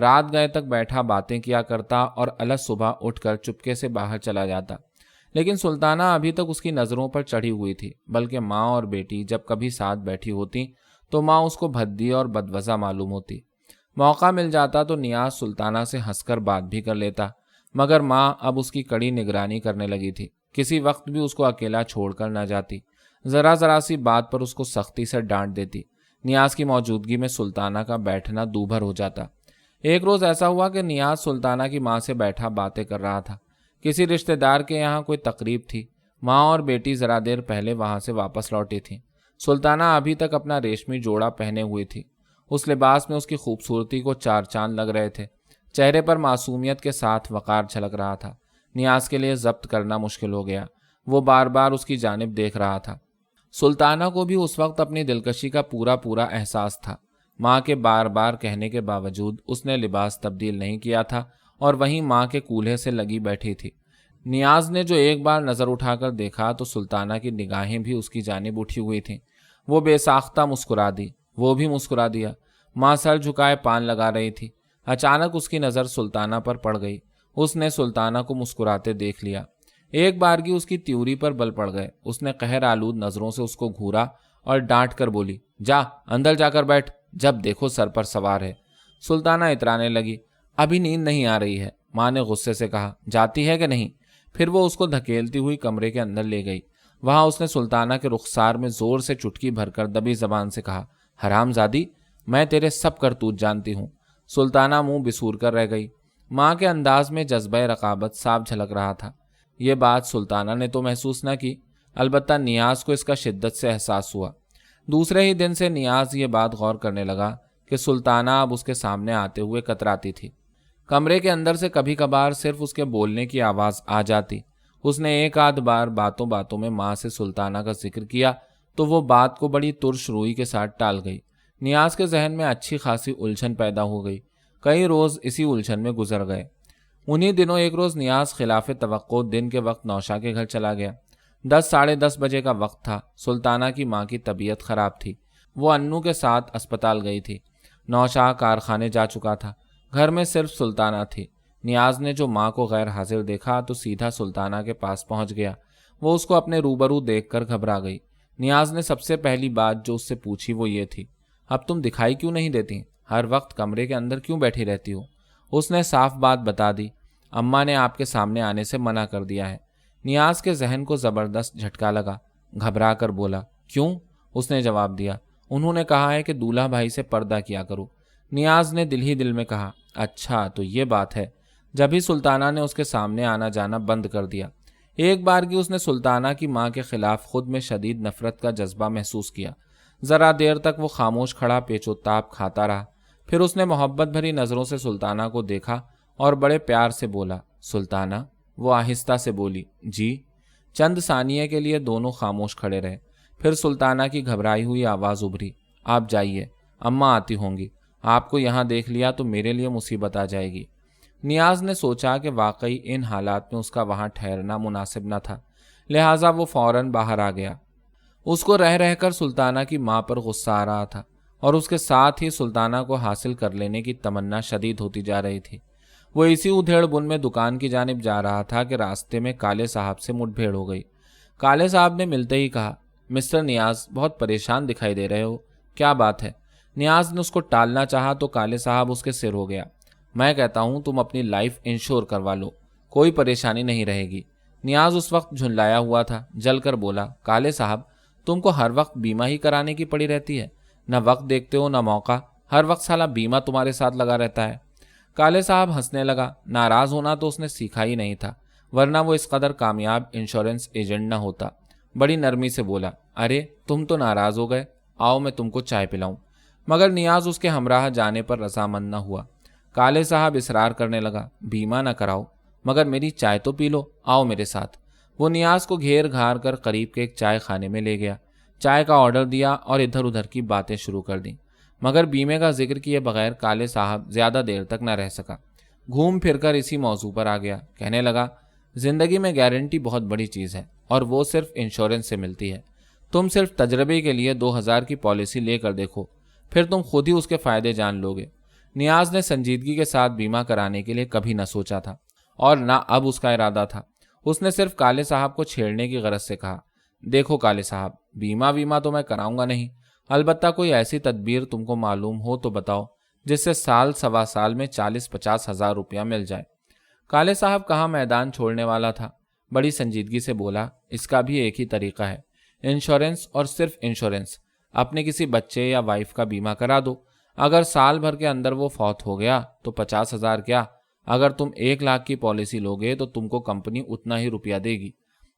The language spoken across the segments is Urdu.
رات گئے تک بیٹھا باتیں کیا کرتا اور الگ صبح اٹھ کر چپکے سے باہر چلا جاتا، لیکن سلطانہ ابھی تک اس کی نظروں پر چڑھی ہوئی تھی، بلکہ ماں اور بیٹی جب کبھی ساتھ بیٹھی ہوتی تو ماں اس کو بھدی اور بدوزہ معلوم ہوتی۔ موقع مل جاتا تو نیاز سلطانہ سے ہنس کر بات بھی کر لیتا، مگر ماں اب اس کی کڑی نگرانی کرنے لگی تھی، کسی وقت بھی اس کو اکیلا چھوڑ کر نہ جاتی، ذرا سی بات پر اس کو سختی سے ڈانٹ دیتی۔ نیاز کی موجودگی میں سلطانہ کا بیٹھنا دوبھر ہو جاتا۔ ایک روز ایسا ہوا کہ نیاز سلطانہ کی ماں سے بیٹھا باتیں کر رہا تھا۔ کسی رشتہ دار کے یہاں کوئی تقریب تھی، ماں اور بیٹی ذرا دیر پہلے وہاں سے واپس لوٹی تھیں۔ سلطانہ ابھی تک اپنا ریشمی جوڑا پہنے ہوئی تھی، اس لباس میں اس کی خوبصورتی کو چار چاند لگ رہے تھے، چہرے پر معصومیت کے ساتھ وقار چھلک رہا تھا۔ نیاز کے لیے ضبط کرنا مشکل ہو گیا، وہ بار بار اس کی جانب دیکھ رہا تھا۔ سلطانہ کو بھی اس وقت اپنی دلکشی کا پورا احساس تھا۔ ماں کے بار بار کہنے کے باوجود اس نے لباس تبدیل نہیں کیا تھا اور وہیں ماں کے کولہے سے لگی بیٹھی تھی۔ نیاز نے جو ایک بار نظر اٹھا کر دیکھا تو سلطانہ کی نگاہیں بھی اس کی جانب اٹھی ہوئی تھیں۔ وہ بے ساختہ مسکرا دی، وہ بھی مسکرا دیا۔ ماں سر جھکائے پان لگا رہی تھی۔ اچانک اس کی نظر سلطانہ پر پڑ گئی۔ اس نے سلطانہ کو مسکراتے دیکھ لیا۔ ایک بارگی اس کی تیوری پر بل پڑ گئے۔ اس نے قہر آلود نظروں سے اس کو گھورا اور ڈانٹ کر بولی، جا اندر جا کر بیٹھ، جب دیکھو سر پر سوار ہے۔ سلطانہ اترانے لگی، ابھی نیند نہیں آ رہی ہے۔ ماں نے غصے سے کہا، جاتی ہے کہ نہیں؟ پھر وہ اس کو دھکیلتی ہوئی کمرے کے اندر لے گئی۔ وہاں اس نے سلطانہ کے رخسار میں زور سے چٹکی بھر کر دبی زبان سے کہا، حرام زادی، میں تیرے سب کرتوت جانتی ہوں۔ سلطانہ منہ بسور کر رہ گئی۔ ماں کے انداز میں جذبہ رقابت صاف جھلک رہا تھا۔ یہ بات سلطانہ نے تو محسوس نہ کی، البتہ نیاز کو اس کا شدت سے احساس ہوا۔ دوسرے ہی دن سے نیاز یہ بات غور کرنے لگا کہ سلطانہ اب اس کے سامنے آتے ہوئے کتراتی تھی۔ کمرے کے اندر سے کبھی کبھار صرف اس کے بولنے کی آواز آ جاتی۔ اس نے ایک آدھ بار باتوں میں ماں سے سلطانہ کا ذکر کیا تو وہ بات کو بڑی ترش روئی کے ساتھ ٹال گئی۔ نیاز کے ذہن میں اچھی خاصی الجھن پیدا ہو گئی۔ کئی روز اسی الجھن میں گزر گئے۔ انہی دنوں ایک روز نیاز خلاف توقع دن کے وقت نوشا کے گھر چلا گیا۔ 10 ساڑھے 10 بجے کا وقت تھا۔ سلطانہ کی ماں کی طبیعت خراب تھی، وہ انو کے ساتھ اسپتال گئی تھی۔ نوشا کارخانے جا چکا تھا، گھر میں صرف سلطانہ تھی۔ نیاز نے جو ماں کو غیر حاضر دیکھا تو سیدھا سلطانہ کے پاس پہنچ گیا۔ وہ اس کو اپنے روبرو دیکھ کر گھبرا گئی۔ نیاز نے سب سے پہلی بات جو اس سے پوچھی وہ یہ تھی، اب تم دکھائی کیوں نہیں دیتی؟ ہر وقت کمرے کے اندر کیوں بیٹھی رہتی ہو؟ اس نے صاف بات بتا دی، اماں نے آپ کے سامنے آنے سے منع کر دیا ہے۔ نیاز کے ذہن کو زبردست جھٹکا لگا، گھبرا کر بولا، کیوں؟ اس نے جواب دیا، انہوں نے کہا ہے کہ دولہا بھائی سے پردہ کیا کرو۔ نیاز نے دل ہی دل میں کہا، اچھا تو یہ بات ہے۔ جب ہی سلطانہ نے اس کے سامنے آنا جانا بند کر دیا۔ ایک بار کی اس نے سلطانہ کی ماں کے خلاف خود میں شدید نفرت کا جذبہ محسوس کیا۔ ذرا دیر تک وہ خاموش کھڑا پیچ و تاب کھاتا رہا، پھر اس نے محبت بھری نظروں سے سلطانہ کو دیکھا اور بڑے پیار سے بولا، سلطانہ۔ وہ آہستہ سے بولی، جی۔ چند ثانیے کے لیے دونوں خاموش کھڑے رہے، پھر سلطانہ کی گھبرائی ہوئی آواز ابھری، آپ جائیے، اماں آتی ہوں گی، آپ کو یہاں دیکھ لیا تو میرے لیے مصیبت آ جائے گی۔ نیاز نے سوچا کہ واقعی ان حالات میں اس کا وہاں ٹھہرنا مناسب نہ تھا، لہٰذا وہ فوراً باہر آ گیا۔ اس کو رہ کر سلطانہ کی ماں پر غصہ آ رہا تھا اور اس کے ساتھ ہی سلطانہ کو حاصل کر لینے کی تمنا شدید ہوتی جا رہی تھی۔ وہ اسی ادھیڑ بن میں دکان کی جانب جا رہا تھا کہ راستے میں کالے صاحب سے مٹ بھیڑ ہو گئی۔ کالے صاحب نے ملتے ہی کہا، مسٹر نیاز، بہت پریشان دکھائی دے رہے ہو، کیا بات ہے؟ نیاز نے اس کو ٹالنا چاہا تو کالے صاحب اس کے سر ہو گیا، میں کہتا ہوں تم اپنی لائف انشور کروا لو، کوئی پریشانی نہیں رہے گی۔ نیاز اس وقت جھنلایا ہوا تھا، جل کر بولا، کالے صاحب، تم کو ہر وقت بیمہ ہی کرانے کی پڑی رہتی ہے، نہ وقت دیکھتے ہو نہ موقع، ہر وقت سالہ بیمہ تمہارے ساتھ لگا رہتا ہے۔ کالے صاحب ہنسنے لگا، ناراض ہونا تو اس نے سیکھا ہی نہیں تھا، ورنہ وہ اس قدر کامیاب انشورنس ایجنٹ نہ ہوتا۔ بڑی نرمی سے بولا، ارے تم تو ناراض ہو گئے، آؤ میں تم کو چائے پلاؤں۔ مگر نیاز اس کے ہمراہ جانے پر رضامند نہ ہوا۔ کالے صاحب اصرار کرنے لگا، بیمہ نہ کراؤ مگر میری چائے تو پی لو، آؤ میرے ساتھ۔ وہ نیاز کو گھیر گھار کر قریب کے ایک چائے خانے میں لے گیا، چائے کا آرڈر دیا اور ادھر ادھر کی باتیں شروع کر دیں، مگر بیمے کا ذکر کیے بغیر کالے صاحب زیادہ دیر تک نہ رہ سکا۔ گھوم پھر کر اسی موضوع پر آ گیا، کہنے لگا، زندگی میں گارنٹی بہت بڑی چیز ہے اور وہ صرف انشورنس سے ملتی ہے۔ تم صرف تجربے کے لیے 2000 کی پالیسی لے کر دیکھو، پھر تم خود ہی اس کے فائدے جان لوگے۔ نیاز نے سنجیدگی کے ساتھ بیمہ کرانے کے لیے کبھی نہ سوچا تھا اور نہ اب اس کا ارادہ تھا۔ اس نے صرف کالے صاحب کو چھیڑنے کی غرض سے کہا، دیکھو کالے صاحب، بیمہ تو میں کراؤں گا نہیں، البتہ کوئی ایسی تدبیر تم کو معلوم ہو تو بتاؤ جس سے سال سوا سال میں 40-50 ہزار روپیہ مل جائے۔ کالے صاحب کہاں میدان چھوڑنے والا تھا، بڑی سنجیدگی سے بولا، اس کا بھی ایک ہی طریقہ ہے، انشورنس اور صرف انشورنس۔ اپنے کسی بچے یا وائف کا بیمہ کرا دو، اگر سال بھر کے اندر وہ فوت ہو گیا تو 50 ہزار کیا، اگر تم 1 لاکھ کی پالیسی لوگے تو تم کو کمپنی اتنا ہی روپیہ دے گی۔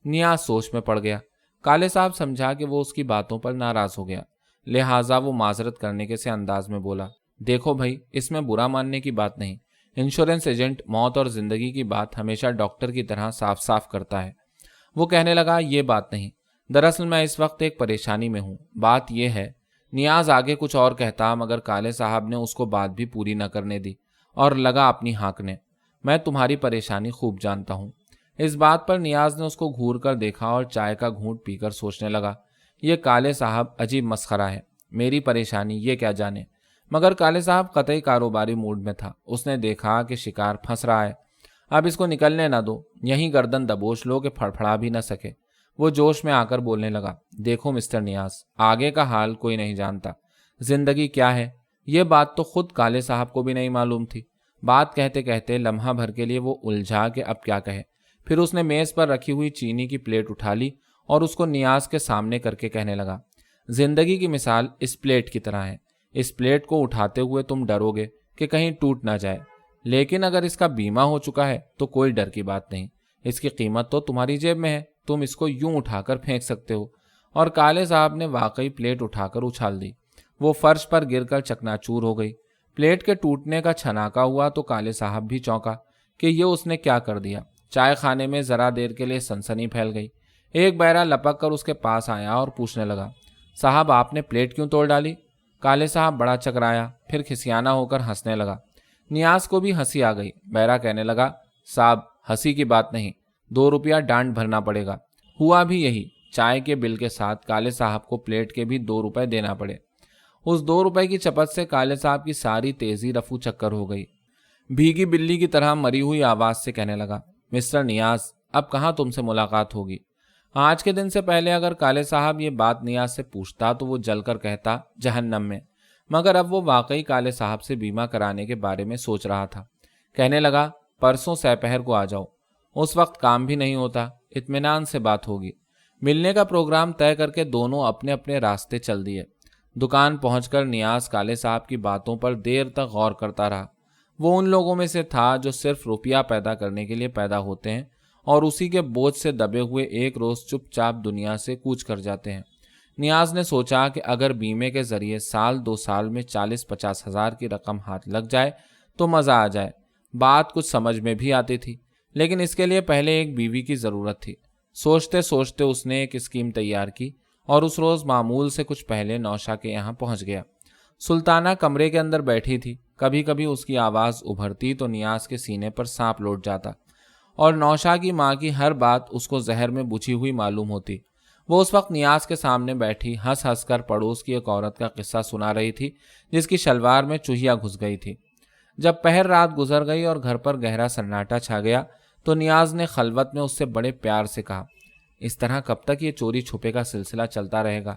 نیاز سوچ میں پڑ گیا۔ کالے صاحب سمجھا کہ وہ اس کی باتوں پر ناراض ہو گیا، لہٰذا وہ معذرت کرنے کے سے انداز میں بولا، دیکھو بھائی، اس میں برا ماننے کی بات نہیں، انشورنس ایجنٹ موت اور زندگی کی بات ہمیشہ ڈاکٹر کی طرح صاف صاف کرتا ہے۔ وہ کہنے لگا، یہ بات نہیں، دراصل میں اس وقت ایک پریشانی میں ہوں، بات یہ ہے۔ نیاز آگے کچھ اور کہتا مگر کالے صاحب نے اس کو بات بھی پوری نہ کرنے دی اور لگا اپنی ہانکنے، میں تمہاری پریشانی خوب جانتا ہوں۔ اس بات پر نیاز نے اس کو گھور کر دیکھا اور چائے کا گھونٹ پی کر سوچنے لگا، یہ کالے صاحب عجیب مسخرہ ہے، میری پریشانی یہ کیا جانے۔ مگر کالے صاحب قطعی کاروباری موڈ میں تھا، اس نے دیکھا کہ شکار پھنس رہا ہے، اب اس کو نکلنے نہ دو، یہیں گردن دبوچ لو کہ پھڑپھڑا بھی نہ سکے۔ وہ جوش میں آ کر بولنے لگا، دیکھو مسٹر نیاز، آگے کا حال کوئی نہیں جانتا، زندگی کیا ہے یہ بات تو خود کالے صاحب کو بھی نہیں معلوم تھی۔ بات کہتے کہتے لمحہ بھر کے لیے وہ الجھا کہ اب کیا کہے، پھر اس نے میز پر رکھی ہوئی چینی کی پلیٹ اٹھا لی اور اس کو نیاز کے سامنے کر کے کہنے لگا، زندگی کی مثال اس پلیٹ کی طرح ہے، اس پلیٹ کو اٹھاتے ہوئے تم ڈرو گے کہ کہیں ٹوٹ نہ جائے، لیکن اگر اس کا بیمہ ہو چکا ہے تو کوئی ڈر کی بات نہیں، اس کی قیمت تو تمہاری جیب میں ہے، تم اس کو یوں اٹھا کر پھینک سکتے ہو۔ اور کالے صاحب نے واقعی پلیٹ اٹھا کر اچھال دی، وہ فرش پر گر کر چکناچور ہو گئی۔ پلیٹ کے ٹوٹنے کا چھناکا ہوا تو کالے صاحب بھی چونکا کہ یہ اس نے کیا کر دیا۔ چائے خانے میں ذرا دیر کے لیے سنسنی پھیل گئی۔ ایک بیرا لپک کر اس کے پاس آیا اور پوچھنے لگا، صاحب آپ نے پلیٹ کیوں توڑ ڈالی؟ کالے صاحب بڑا چکرایا، پھر کھسیانہ ہو کر ہنسنے لگا۔ نیاز کو بھی ہنسی آ گئی۔ بیرا کہنے لگا، صاحب ہنسی کی بات نہیں، 2 روپیہ ڈانٹ بھرنا پڑے گا۔ ہوا بھی یہی، چائے کے بل کے ساتھ کالے صاحب کو پلیٹ کے بھی 2 روپے دینا پڑے۔ اس 2 روپے کی چپت سے کالے صاحب کی ساری تیزی رفو چکر ہو گئی۔ بھیگی بلی کی طرح مری ہوئی آواز سے کہنے لگا، مسٹر نیاز، اب کہاں تم سے ملاقات ہوگی؟ آج کے دن سے پہلے اگر کالے صاحب یہ بات نیاز سے پوچھتا تو وہ جل کر کہتا جہنم میں، مگر اب وہ واقعی کالے صاحب سے بیمہ کرانے کے بارے میں سوچ رہا تھا۔ کہنے لگا، پرسوں سپہر کو آ جاؤ، اس وقت کام بھی نہیں ہوتا، اطمینان سے بات ہوگی۔ ملنے کا پروگرام طے کر کے دونوں اپنے اپنے راستے چل دیے۔ دکان پہنچ کر نیاز کالے صاحب کی باتوں پر دیر تک غور کرتا رہا۔ وہ ان لوگوں میں سے تھا جو صرف روپیہ پیدا کرنے کے لیے پیدا ہوتے ہیں اور اسی کے بوجھ سے دبے ہوئے ایک روز چپ چاپ دنیا سے کوچ کر جاتے ہیں۔ نیاز نے سوچا کہ اگر بیمے کے ذریعے سال 2 سال میں 40-50 ہزار کی رقم ہاتھ لگ جائے تو مزہ آ جائے۔ بات کچھ سمجھ میں بھی آتی تھی، لیکن اس کے لیے پہلے ایک بیوی کی ضرورت تھی۔ سوچتے سوچتے اس نے ایک اسکیم تیار کی اور اس روز معمول سے کچھ پہلے نوشا کے یہاں پہنچ گیا۔ سلطانہ کمرے کے اندر بیٹھی تھی، کبھی کبھی اس کی آواز ابھرتی تو نیاز کے سینے پر سانپ لوٹ جاتا اور نوشا کی ماں کی ہر بات اس کو زہر میں بجھی ہوئی معلوم ہوتی۔ وہ اس وقت نیاز کے سامنے بیٹھی ہنس ہنس کر پڑوس کی ایک عورت کا قصہ سنا رہی تھی جس کی شلوار میں چوہیا گھس گئی تھی۔ جب پہر رات گزر گئی اور گھر پر گہرا سناٹا چھا گیا تو نیاز نے خلوت میں اس سے بڑے پیار سے کہا، اس طرح کب تک یہ چوری چھپے کا سلسلہ چلتا رہے گا؟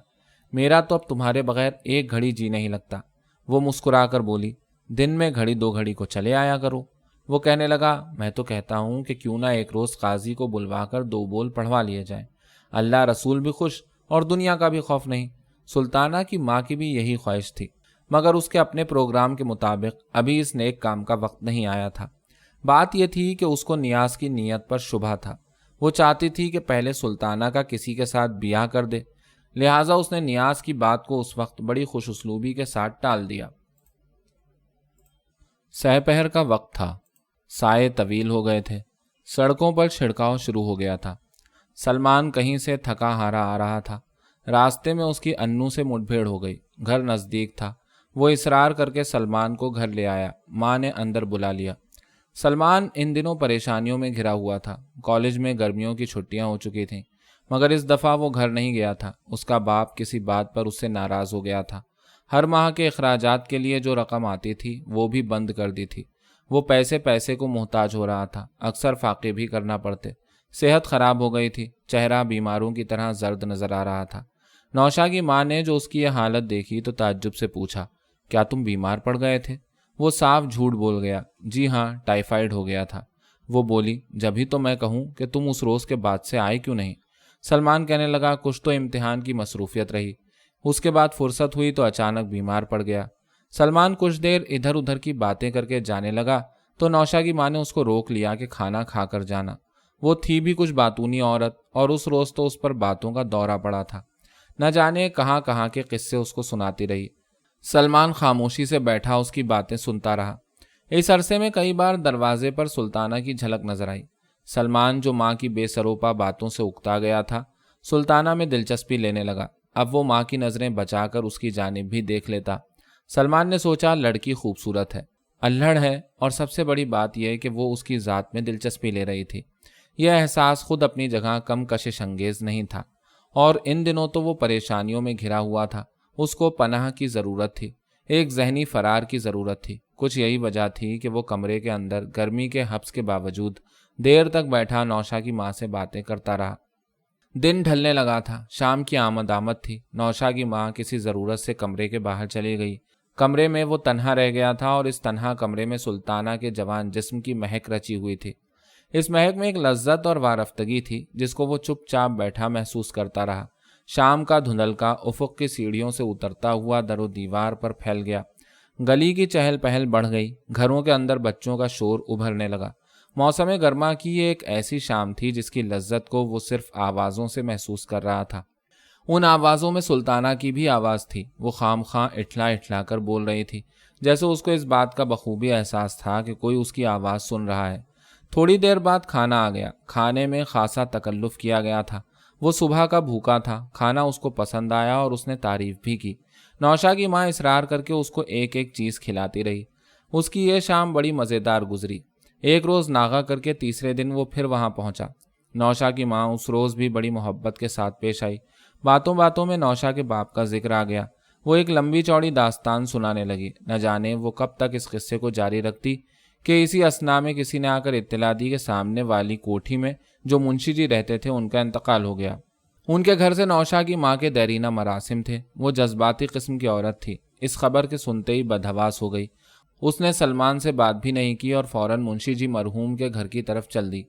میرا تو اب تمہارے بغیر ایک گھڑی جی نہیں لگتا۔ وہ مسکرا کر بولی، دن میں گھڑی 2 گھڑی کو چلے آیا کرو۔ وہ کہنے لگا، میں تو کہتا ہوں کہ کیوں نہ ایک روز قاضی کو بلوا کر 2 بول پڑھوا لیے جائیں، اللہ رسول بھی خوش اور دنیا کا بھی خوف نہیں۔ سلطانہ کی ماں کی بھی یہی خواہش تھی، مگر اس کے اپنے پروگرام کے مطابق ابھی اس نیک کام کا وقت نہیں آیا تھا۔ بات یہ تھی کہ اس کو نیاز کی نیت پر شبہ تھا۔ وہ چاہتی تھی کہ پہلے سلطانہ کا کسی کے ساتھ بیاہ کر دے، لہٰذا اس نے نیاز کی بات کو اس وقت بڑی خوش اسلوبی کے ساتھ ٹال دیا۔ سپہر کا وقت تھا، سائے طویل ہو گئے تھے، سڑکوں پر چھڑکاؤ شروع ہو گیا تھا۔ سلمان کہیں سے تھکا ہارا آ رہا تھا، راستے میں اس کی انو سے مٹ بھیڑ ہو گئی۔ گھر نزدیک تھا، وہ اصرار کر کے سلمان کو گھر لے آیا۔ ماں نے اندر بلا لیا۔ سلمان ان دنوں پریشانیوں میں گھرا ہوا تھا۔ کالج میں گرمیوں کی چھٹیاں ہو چکی تھیں، مگر اس دفعہ وہ گھر نہیں گیا تھا۔ اس کا باپ کسی بات پر اس سے ناراض ہو گیا تھا۔ ہر ماہ کے اخراجات کے لیے جو رقم آتی تھی وہ بھی بند کر دی تھی۔ وہ پیسے کو محتاج ہو رہا تھا، اکثر فاقے بھی کرنا پڑتے۔ صحت خراب ہو گئی تھی، چہرہ بیماروں کی طرح زرد نظر آ رہا تھا۔ نوشا کی ماں نے جو اس کی یہ حالت دیکھی تو تعجب سے پوچھا، کیا تم بیمار پڑ گئے تھے؟ وہ صاف جھوٹ بول گیا، جی ہاں، ٹائیفائیڈ ہو گیا تھا۔ وہ بولی، جبھی تو میں کہوں کہ تم اس روز کے بعد سے آئے کیوں نہیں؟ سلمان کہنے لگا، کچھ تو امتحان کی مصروفیت رہی، اس کے بعد فرصت ہوئی تو اچانک بیمار پڑ گیا۔ سلمان کچھ دیر ادھر ادھر کی باتیں کر کے جانے لگا تو نوشا کی ماں نے اس کو روک لیا کہ کھانا کھا کر جانا۔ وہ تھی بھی کچھ باتونی عورت، اور اس روز تو اس پر باتوں کا دورہ پڑا تھا۔ نہ جانے کہاں کہاں کے قصے اس کو سناتی رہی۔ سلمان خاموشی سے بیٹھا اس کی باتیں سنتا رہا۔ اس عرصے میں کئی بار دروازے پر سلطانہ کی جھلک نظر آئی۔ سلمان جو ماں کی بے سروپا باتوں سے اکتا گیا تھا، سلطانہ میں دلچسپی لینے لگا۔ اب وہ ماں کی نظریں بچا کر اس کی جانب بھی دیکھ لیتا۔ سلمان نے سوچا، لڑکی خوبصورت ہے، الہڑ ہے، اور سب سے بڑی بات یہ کہ وہ اس کی ذات میں دلچسپی لے رہی تھی۔ یہ احساس خود اپنی جگہ کم کشش انگیز نہیں تھا، اور ان دنوں تو وہ پریشانیوں میں گھرا ہوا تھا۔ اس کو پناہ کی ضرورت تھی، ایک ذہنی فرار کی ضرورت تھی۔ کچھ یہی وجہ تھی کہ وہ کمرے کے اندر گرمی کے حبس کے باوجود دیر تک بیٹھا نوشا کی ماں سے باتیں کرتا رہا۔ دن ڈھلنے لگا تھا، شام کی آمد تھی۔ نوشا کی ماں کسی ضرورت سے کمرے کے باہر چلی گئی۔ کمرے میں وہ تنہا رہ گیا تھا، اور اس تنہا کمرے میں سلطانہ کے جوان جسم کی مہک رچی ہوئی تھی۔ اس مہک میں ایک لذت اور وارفتگی تھی جس کو وہ چپ چاپ بیٹھا محسوس کرتا رہا۔ شام کا دھندلکا افق کی سیڑھیوں سے اترتا ہوا در و دیوار پر پھیل گیا۔ گلی کی چہل پہل بڑھ گئی، گھروں کے اندر بچوں کا شور ابھرنے لگا۔ موسم گرما کی یہ ایک ایسی شام تھی جس کی لذت کو وہ صرف آوازوں سے محسوس کر رہا تھا۔ ان آوازوں میں سلطانہ کی بھی آواز تھی۔ وہ خام خواہ اٹھلا اٹھلا کر بول رہی تھی، جیسے اس کو اس بات کا بخوبی احساس تھا کہ کوئی اس کی آواز سن رہا ہے۔ تھوڑی دیر بعد کھانا آ گیا۔ کھانے میں خاصا تکلف کیا گیا تھا۔ وہ صبح کا بھوکا تھا۔ کھانا اس کو پسند آیا اور اس نے تعریف بھی کی۔ نوشا کی ماں اصرار کر کے اس کو ایک ایک چیز کھلاتی رہی۔ اس کی یہ شام بڑی مزیدار گزری۔ ایک روز ناغہ کر کے تیسرے دن وہ پھر وہاں پہنچا۔ نوشا کی ماں اس روز بھی بڑی محبت کے ساتھ پیش آئی۔ باتوں باتوں میں نوشا کے باپ کا ذکر آ گیا۔ وہ ایک لمبی چوڑی داستان سنانے لگی۔ نہ جانے وہ کب تک اس قصے کو جاری رکھتی کہ اسی اثنا میں کسی نے آ کر اطلاع دی کہ سامنے والی کوٹھی میں جو منشی جی رہتے تھے ان کا انتقال ہو گیا۔ ان کے گھر سے نوشا کی ماں کے دیرینہ مراسم تھے۔ وہ جذباتی قسم کی عورت تھی۔ اس خبر کے سنتے ہی بدحواس ہو گئی۔ اس نے سلمان سے بات بھی نہیں کی اور فوراً منشی جی مرحوم کے گھر کی طرف چل دی۔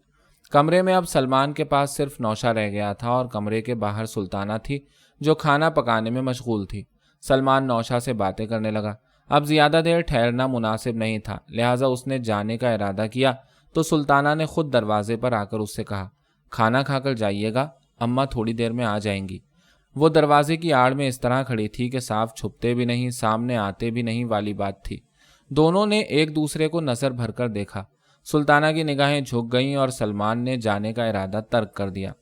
کمرے میں اب سلمان کے پاس صرف نوشا رہ گیا تھا اور کمرے کے باہر سلطانہ تھی جو کھانا پکانے میں مشغول تھی۔ سلمان نوشا سے باتیں کرنے لگا۔ اب زیادہ دیر ٹھہرنا مناسب نہیں تھا، لہٰذا اس نے جانے کا ارادہ کیا تو سلطانہ نے خود دروازے پر آ کر اس سے کہا، کھانا کھا کر جائیے گا، اماں تھوڑی دیر میں آ جائیں گی۔ وہ دروازے کی آڑ میں اس طرح کھڑی تھی کہ صاف چھپتے بھی نہیں، سامنے آتے بھی نہیں والی بات تھی۔ دونوں نے ایک دوسرے کو نظر بھر کر دیکھا۔ سلطانہ کی نگاہیں جھک گئیں اور سلمان نے جانے کا ارادہ ترک کر دیا۔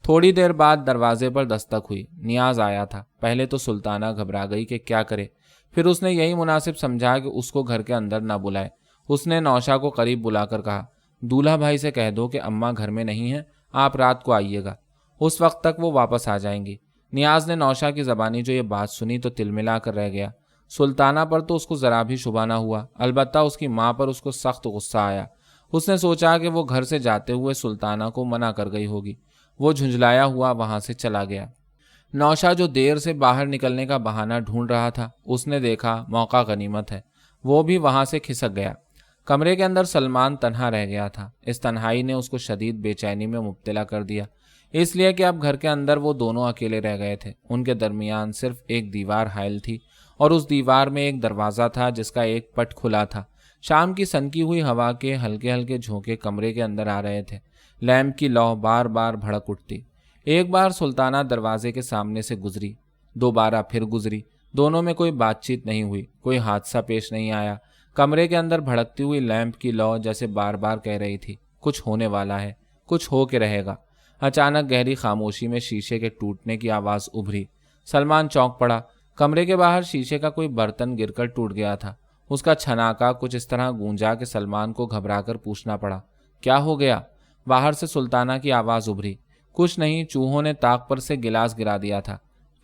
تھوڑی دیر بعد دروازے پر دستک ہوئی۔ نیاز آیا تھا۔ پہلے تو سلطانہ گھبرا گئی کہ کیا کرے، پھر اس نے یہی مناسب سمجھا کہ اس کو گھر کے اندر نہ بلائے۔ اس نے نوشا کو قریب بلا کر کہا، دولہا بھائی سے کہہ دو کہ اماں گھر میں نہیں ہیں، آپ رات کو آئیے گا، اس وقت تک وہ واپس آ جائیں گی۔ نیاز نے نوشا کی زبانی جو یہ بات سنی تو تلملا کر رہ گیا۔ سلطانہ پر تو اس کو ذرا بھی شبہ نہ ہوا، البتہ اس کی ماں پر اس کو سخت غصہ آیا۔ اس نے سوچا کہ وہ گھر سے جاتے ہوئے سلطانہ کو منع کر گئی ہوگی۔ وہ جھنجھلایا ہوا وہاں سے چلا گیا۔ نوشا جو دیر سے باہر نکلنے کا بہانہ ڈھونڈ رہا تھا، اس نے دیکھا موقع غنیمت ہے، وہ بھی وہاں سے کھسک گیا۔ کمرے کے اندر سلمان تنہا رہ گیا تھا۔ اس تنہائی نے اس کو شدید بے چینی میں مبتلا کر دیا، اس لیے کہ اب گھر کے اندر وہ دونوں اکیلے رہ گئے تھے۔ ان کے درمیان صرف ایک دیوار حائل تھی اور اس دیوار میں ایک دروازہ تھا جس کا ایک پٹ کھلا تھا۔ شام کی سنکی ہوئی ہوا کے ہلکے ہلکے جھونکے کمرے کے اندر آ رہے تھے۔ لیمپ کی لو بار بار بھڑک اٹھتی۔ ایک بار سلطانہ دروازے کے سامنے سے گزری، دوبارہ پھر گزری۔ دونوں میں کوئی بات چیت نہیں ہوئی، کوئی حادثہ پیش نہیں آیا۔ کمرے کے اندر بھڑکتی ہوئی لیمپ کی لو جیسے بار بار کہہ رہی تھی، کچھ ہونے والا ہے، کچھ ہو کے رہے گا۔ اچانک گہری خاموشی میں شیشے کے ٹوٹنے کی آواز ابھری۔ سلمان چونک پڑا۔ کمرے کے باہر شیشے کا کوئی برتن گر کر ٹوٹ گیا تھا۔ اس کا چھناکا کچھ اس طرح گونجا کہ سلمان کو گھبرا کر پوچھنا پڑا، کیا ہو گیا؟ باہر سے سلطانہ کی آواز ابھری، کچھ نہیں، چوہوں نے طاق پر سے گلاس گرا دیا تھا۔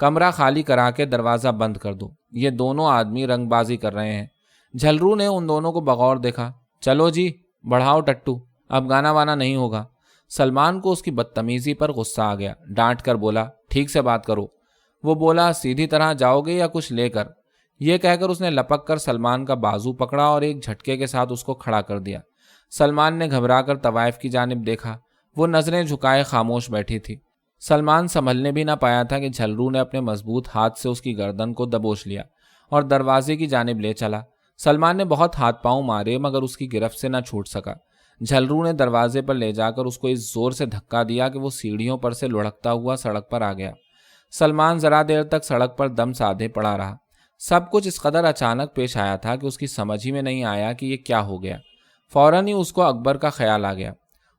کمرہ خالی کرا کے دروازہ بند کر دو، یہ دونوں آدمی رنگ بازی کر رہے ہیں۔ جھلرو نے ان دونوں کو بغور دیکھا۔ چلو جی بڑھاؤ ٹٹو، اب گانا وانا نہیں ہوگا۔ سلمان کو اس کی بدتمیزی پر غصہ آ گیا، ڈانٹ کر بولا ٹھیک سے بات کرو۔ وہ بولا سیدھی طرح جاؤ گے یا کچھ لے کر؟ یہ کہہ کر اس نے لپک کر سلمان کا بازو پکڑا اور ایک جھٹکے کے ساتھ اس کو کھڑا کر دیا۔ سلمان نے گھبرا کر طوائف کی جانب دیکھا، وہ نظریں جھکائے خاموش بیٹھی تھی۔ سلمان سنبھلنے بھی نہ پایا تھا کہ جھلرو نے اپنے مضبوط ہاتھ سے اس کی گردن کو دبوچ لیا اور دروازے کی جانب لے چلا۔ سلمان نے بہت ہاتھ پاؤں مارے مگر اس کی گرفت سے نہ چھوٹ سکا۔ جھلرو نے دروازے پر لے جا کر اس کو اس زور سے دھکا دیا کہ وہ سیڑھیوں پر سے لڑھکتا ہوا سڑک پر آ گیا۔ سلمان ذرا دیر تک سڑک پر دم سادھے پڑا رہا۔ سب کچھ اس قدر اچانک پیش آیا تھا کہ اس کی سمجھ ہی میں نہیں آیا کہ یہ کیا ہو گیا۔ فوراً ہی اس کو اکبر کا خیال آ گیا۔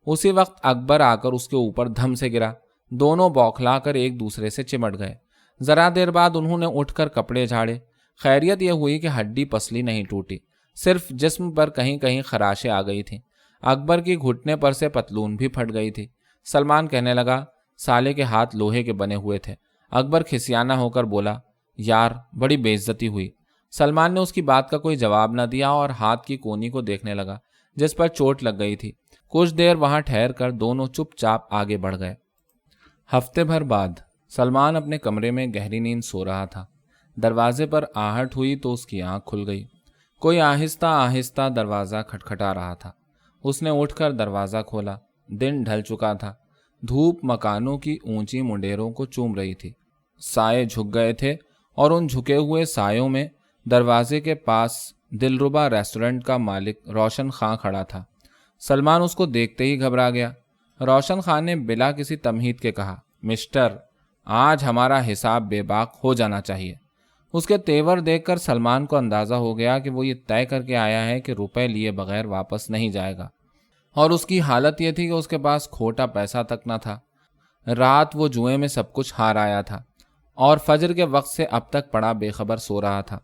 اسی وقت اکبر آ کر اس کے اوپر دھم سے گرا۔ دونوں بوکھلا کر ایک دوسرے سے چمٹ گئے۔ ذرا دیر بعد انہوں نے اٹھ کر کپڑے جھاڑے۔ خیریت یہ ہوئی کہ ہڈی پسلی نہیں ٹوٹی، صرف جسم پر کہیں کہیں خراشیں آ گئی تھیں۔ اکبر کی گھٹنے پر سے پتلون بھی پھٹ گئی تھی۔ سلمان کہنے لگا سالے کے ہاتھ لوہے کے بنے ہوئے تھے۔ اکبر کھسیانہ ہو کر بولا یار بڑی بے عزتی ہوئی۔ سلمان نے اس کی بات کا کوئی جواب نہ دیا اور ہاتھ کی کونی کو دیکھنے لگا جس پر چوٹ لگ گئی تھی۔ کچھ دیر وہاں ٹھہر کر دونوں چپ چاپ آگے بڑھ گئے۔ ہفتے بھر بعد سلمان اپنے کمرے میں گہری نیند سو رہا تھا۔ دروازے پر آہٹ ہوئی تو اس کی آنکھ کھل گئی۔ کوئی آہستہ آہستہ دروازہ کھٹکھٹا رہا تھا۔ اس نے اٹھ کر دروازہ کھولا۔ دن ڈھل چکا تھا۔ دھوپ مکانوں کی اونچی منڈیروں کو چوم رہی تھی۔ سائے جھک گئے تھے اور ان جھکے ہوئے سایوں میں دروازے کے پاس دلربا ریسٹورنٹ کا مالک روشن خان کھڑا تھا۔ سلمان اس کو دیکھتے ہی گھبرا گیا۔ روشن خان نے بلا کسی تمہید کے کہا مسٹر آج ہمارا حساب بے باک ہو جانا چاہیے۔ اس کے تیور دیکھ کر سلمان کو اندازہ ہو گیا کہ وہ یہ طے کر کے آیا ہے کہ روپے لیے بغیر واپس نہیں جائے گا، اور اس کی حالت یہ تھی کہ اس کے پاس کھوٹا پیسہ تک نہ تھا۔ رات وہ جوئے میں سب کچھ ہار آیا تھا اور فجر کے وقت سے اب تک پڑا بے خبر سو رہا تھا۔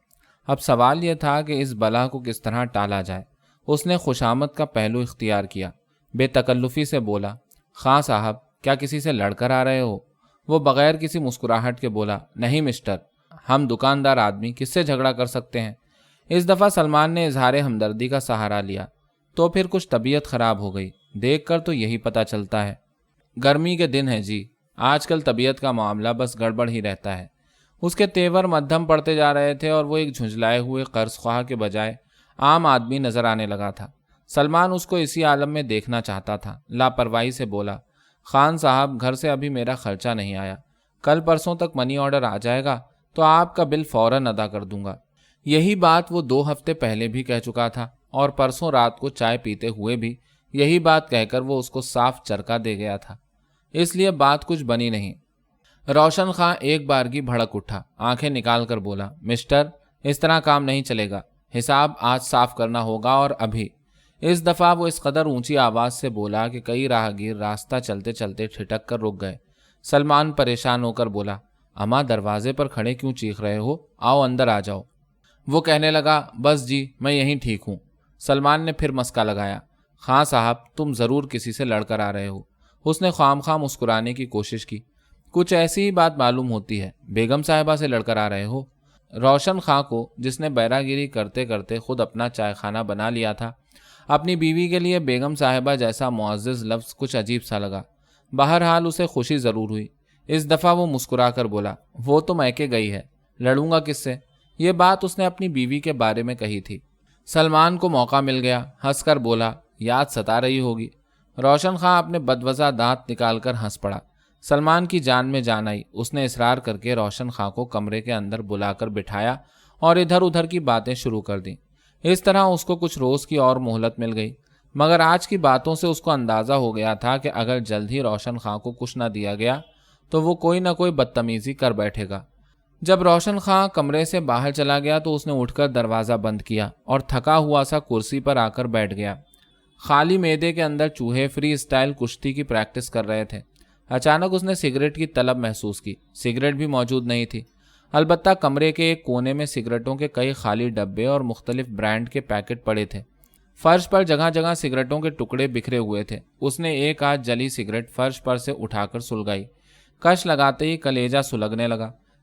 اب سوال یہ تھا کہ اس بلا کو کس طرح ٹالا جائے۔ اس نے خوشامد کا پہلو اختیار کیا، بے تکلفی سے بولا خان صاحب کیا کسی سے لڑ کر آ رہے ہو؟ وہ بغیر کسی مسکراہٹ کے بولا نہیں مسٹر، ہم دکاندار آدمی کس سے جھگڑا کر سکتے ہیں۔ اس دفعہ سلمان نے اظہار ہمدردی کا سہارا لیا تو پھر کچھ طبیعت خراب ہو گئی۔ دیکھ کر تو یہی پتہ چلتا ہے، گرمی کے دن ہے جی، آج کل طبیعت کا معاملہ بس گڑبڑ ہی رہتا ہے۔ اس کے تیور مدھم پڑتے جا رہے تھے اور وہ ایک جھنجھلائے ہوئے قرض خواہ کے بجائے عام آدمی نظر آنے لگا تھا۔ سلمان اس کو اسی عالم میں دیکھنا چاہتا تھا۔ لاپرواہی سے بولا خان صاحب گھر سے ابھی میرا خرچہ نہیں آیا، کل پرسوں تک منی آرڈر آ جائے گا تو آپ کا بل فوراً ادا کر دوں گا۔ یہی بات وہ 2 ہفتے پہلے بھی کہہ چکا تھا اور پرسوں رات کو چائے پیتے ہوئے بھی یہی بات کہہ کر وہ اس کو صاف چرکا دے گیا تھا، اس لیے بات کچھ بنی نہیں۔ روشن خان ایک بارگی بھڑک اٹھا، آنکھیں نکال کر بولا مسٹر اس طرح کام نہیں چلے گا، حساب آج صاف کرنا ہوگا اور ابھی۔ اس دفعہ وہ اس قدر اونچی آواز سے بولا کہ کئی راہگیر راستہ چلتے چلتے ٹھٹک کر رک گئے۔ سلمان پریشان ہو کر بولا اماں دروازے پر کھڑے کیوں چیخ رہے ہو؟ آؤ اندر آ جاؤ۔ وہ کہنے لگا بس جی میں یہیں ٹھیک ہوں۔ سلمان نے پھر مسکا لگایا خان صاحب تم ضرور کسی سے لڑ کر آ رہے ہو۔ اس نے خام خواہ مسکرانے کی کوشش کی، کچھ ایسی ہی بات معلوم ہوتی ہے، بیگم صاحبہ سے لڑ کر آ رہے ہو؟ روشن خان کو جس نے بیراگیری کرتے کرتے خود اپنا چائے خانہ بنا لیا تھا، اپنی بیوی کے لیے بیگم صاحبہ جیسا معزز لفظ کچھ عجیب سا لگا۔ بہرحال اسے خوشی ضرور ہوئی۔ اس دفعہ وہ مسکرا کر بولا وہ تو میکے گئی ہے، لڑوں گا کس سے؟ یہ بات اس نے اپنی بیوی کے بارے میں کہی تھی۔ سلمان کو موقع مل گیا، ہنس کر بولا یاد ستا رہی ہوگی۔ روشن خان اپنے بدوزہ دانت نکال کر ہنس پڑا۔ سلمان کی جان میں جان آئی۔ اس نے اصرار کر کے روشن خان کو کمرے کے اندر بلا کر بٹھایا اور ادھر ادھر کی باتیں شروع کر دیں۔ اس طرح اس کو کچھ روز کی اور مہلت مل گئی، مگر آج کی باتوں سے اس کو اندازہ ہو گیا تھا کہ اگر جلد ہی روشن خان کو کچھ نہ دیا گیا تو وہ کوئی نہ کوئی بدتمیزی کر بیٹھے گا۔ جب روشن خان کمرے سے باہر چلا گیا تو اس نے اٹھ کر دروازہ بند کیا اور تھکا ہوا سا کرسی پر آ کر بیٹھ گیا۔ خالی معدے کے اندر چوہے فری اسٹائل کشتی کی پریکٹس کر رہے تھے۔ اچانک اس نے سگریٹ کی طلب محسوس کی۔ سگریٹ بھی موجود نہیں تھی، البتہ کمرے کے ایک کونے میں سگریٹوں کے کئی خالی ڈبے اور مختلف برانڈ کے پیکٹ پڑے تھے۔ فرش پر جگہ جگہ سگریٹوں کے ٹکڑے بکھرے ہوئے تھے۔ اس نے ایک آدھ جلی سگریٹ فرش پر سے اٹھا کر سلگائی۔ کش لگاتے ہی کلیجہ سلگنے لگا۔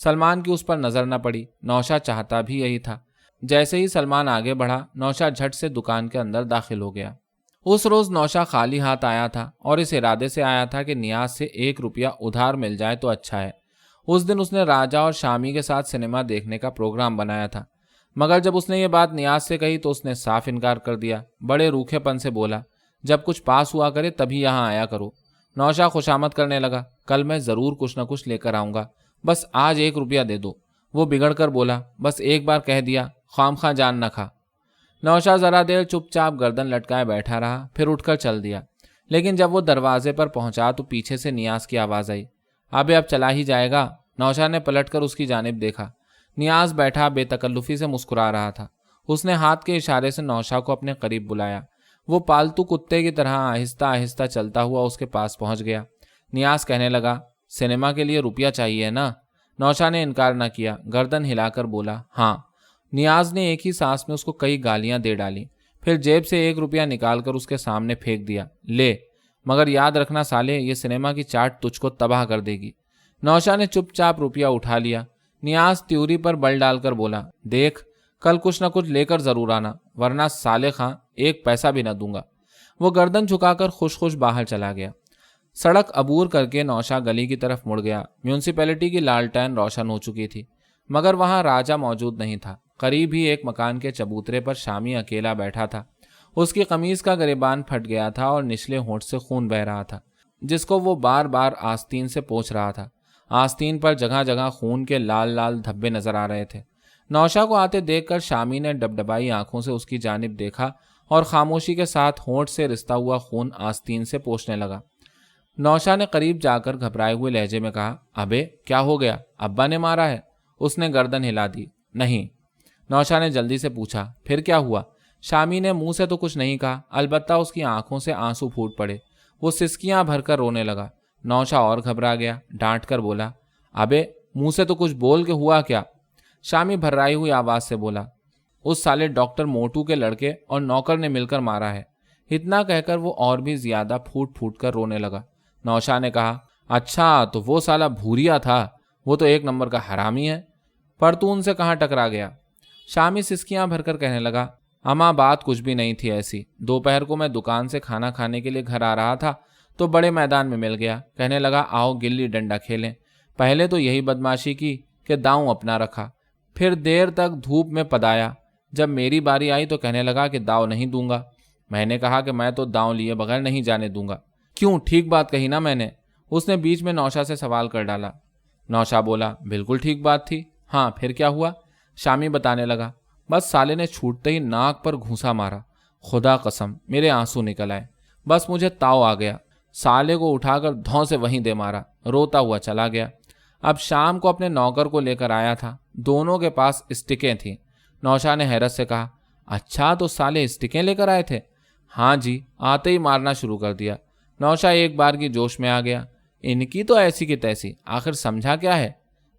سلمان کی اس پر نظر نہ پڑی۔ نوشاد چاہتا بھی یہی تھا۔ جیسے ہی سلمان آگے بڑھا، نوشاد جھٹ سے دکان کے اندر داخل ہو گیا۔ اس روز نوشاد خالی ہاتھ آیا تھا اور اس ارادے سے آیا تھا کہ نیاز سے 1 روپیہ ادھار مل جائے تو اچھا ہے۔ اس دن اس نے راجا اور شامی کے ساتھ سنیما دیکھنے کا پروگرام بنایا تھا، مگر جب اس نے یہ بات نیاز سے کہی تو اس نے صاف انکار کر دیا۔ بڑے روکھے پن سے بولا، جب کچھ پاس ہوا کرے تبھی یہاں آیا کرو۔ نوشاد خوشامد کرنے لگا، کل میں ضرور کچھ نہ کچھ لے کر آؤں گا، بس آج 1 روپیہ دے دو۔ وہ بگڑ کر بولا، بس ایک بار کہہ دیا، خام خواہ جان نہ کھا۔ نوشاد ذرا دیر چپ چاپ گردن لٹکائے بیٹھا رہا، پھر اٹھ کر چل دیا۔ لیکن جب وہ دروازے پر پہنچا تو پیچھے سے نیاز کی آواز آئی، اب چلا ہی جائے گا؟ نوشاد نے پلٹ کر اس کی جانب دیکھا۔ نیاز بیٹھا بے تکلفی سے مسکرا رہا تھا۔ اس نے ہاتھ کے اشارے سے نوشاد کو اپنے قریب بلایا۔ وہ پالتو کتے کی طرح آہستہ آہستہ چلتا ہوا اس کے پاس پہنچ گیا۔ نیاز کہنے لگا، سنیما کے لیے روپیہ چاہیے نا؟ نوشاد نے انکار نہ کیا، گردن ہلا کر بولا، ہاں۔ نیاز نے ایک ہی سانس میں اس کو کئی گالیاں دے ڈالی، پھر جیب سے 1 روپیہ نکال کر اس کے سامنے پھینک دیا، لے، مگر یاد رکھنا سالے، یہ سنیما کی چاٹ تجھ کو تباہ کر دے گی۔ نوشاد نے چپ چاپ روپیہ اٹھا لیا۔ نیاز تیوری پر بل ڈال کر بولا، دیکھ، کل کچھ نہ کچھ لے کر ضرور آنا، ورنہ سالے خاں 1 پیسہ بھی نہ دوں گا۔ وہ گردن جھکا کر خوش خوش باہر چلا گیا۔ سڑک عبور کر کے نوشاد گلی کی طرف مڑ گیا۔ میونسپلٹی کی لالٹین روشن ہو چکی تھی، مگر وہاں راجا موجود نہیں تھا۔ قریب ہی ایک مکان کے چبوترے پر شامی اکیلا بیٹھا تھا۔ اس کی قمیض کا گریبان پھٹ گیا تھا اور نچلے ہونٹ سے خون بہہ رہا تھا، جس کو وہ بار بار آستین سے پوچھ رہا تھا۔ آستین پر جگہ جگہ خون کے لال لال دھبے نظر آ رہے تھے۔ نوشاد کو آتے دیکھ کر شامی نے ڈبڈبائی آنکھوں سے اس کی جانب دیکھا اور خاموشی کے ساتھ ہونٹ سے رستا ہوا خون آستین سے پوچھنے لگا۔ نوشاد نے قریب جا کر گھبرائے ہوئے لہجے میں کہا، ابے کیا ہو گیا؟ ابا نے مارا ہے؟ اس نے گردن ہلا دی۔ نہیں۔ نوشاد نے جلدی سے پوچھا، پھر کیا ہوا؟ شامی نے منہ سے تو کچھ نہیں کہا، البتہ اس کی آنکھوں سے آنسو پھوٹ پڑے۔ وہ سسکیاں بھر کر رونے لگا۔ نوشاد اور گھبرا گیا، ڈانٹ کر بولا، ابے منہ سے تو کچھ بول کے ہوا کیا؟ شامی بھرائی ہوئی آواز سے بولا، اس سالے ڈاکٹر موٹو کے لڑکے اور نوکر نے مل کر مارا ہے۔ اتنا کہہ کر وہ اور بھی زیادہ پھوٹ پھوٹ کر رونے لگا۔ نوشاد نے کہا، اچھا تو وہ سالہ بھوریا تھا، وہ تو 1 نمبر کا حرامی ہے، پر تو ان سے کہاں ٹکرا گیا؟ شامی سسکیاں بھر کر کہنے لگا، اماں بات کچھ بھی نہیں تھی ایسی۔ دوپہر کو میں دکان سے کھانا کھانے کے لیے گھر آ رہا تھا تو بڑے میدان میں مل گیا۔ کہنے لگا، آؤ گلی ڈنڈا کھیلیں۔ پہلے تو یہی بدماشی کی کہ داؤں اپنا رکھا، پھر دیر تک دھوپ میں پدایا۔ جب میری باری آئی تو کہنے لگا کہ داؤ نہیں دوں گا۔ میں نے کہا کہ میں تو داؤں لیے بغیر نہیں جانے دوں گا۔ کیوں، ٹھیک بات کہی نا میں نے؟ اس نے بیچ میں نوشاد سے سوال کر ڈالا۔ نوشاد بولا، بالکل ٹھیک بات تھی۔ ہاں، پھر کیا ہوا؟ شامی بتانے لگا، بس سالے نے چھوٹتے ہی ناک پر گھونسا مارا، خدا قسم میرے آنسو نکل آئے، بس مجھے تاؤ آ گیا، سالے کو اٹھا کر دھوں سے وہیں دے مارا، روتا ہوا چلا گیا۔ اب شام کو اپنے نوکر کو لے کر آیا تھا، دونوں کے پاس اسٹکیں تھیں۔ نوشاد نے حیرت سے کہا، اچھا تو سالے اسٹکیں لے کر آئے تھے؟ ہاں جی، آتے ہی مارنا شروع کر دیا۔ نوشاد ایک بار کی جوش میں آ گیا، ان کی تو ایسی کی تیسی، آخر سمجھا کیا ہے؟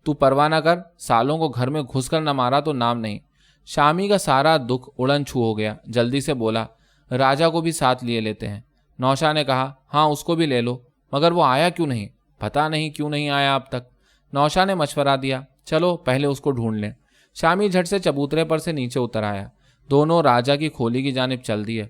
تو پرواہ نہ کر، سالوں کو گھر میں گھس کر نہ مارا تو نام نہیں۔ شامی کا سارا دکھ اڑن چھو ہو گیا، جلدی سے بولا، راجا کو بھی ساتھ لیے لیتے ہیں۔ نوشاد نے کہا، ہاں اس کو بھی لے لو، مگر وہ آیا کیوں نہیں؟ پتہ نہیں کیوں نہیں آیا اب تک۔ نوشاد نے مشورہ دیا، چلو پہلے اس کو ڈھونڈ لیں۔ شامی جھٹ سے چبوترے پر سے نیچے اتر آیا۔ دونوں راجا کی کھولی کی جانب چل دیے۔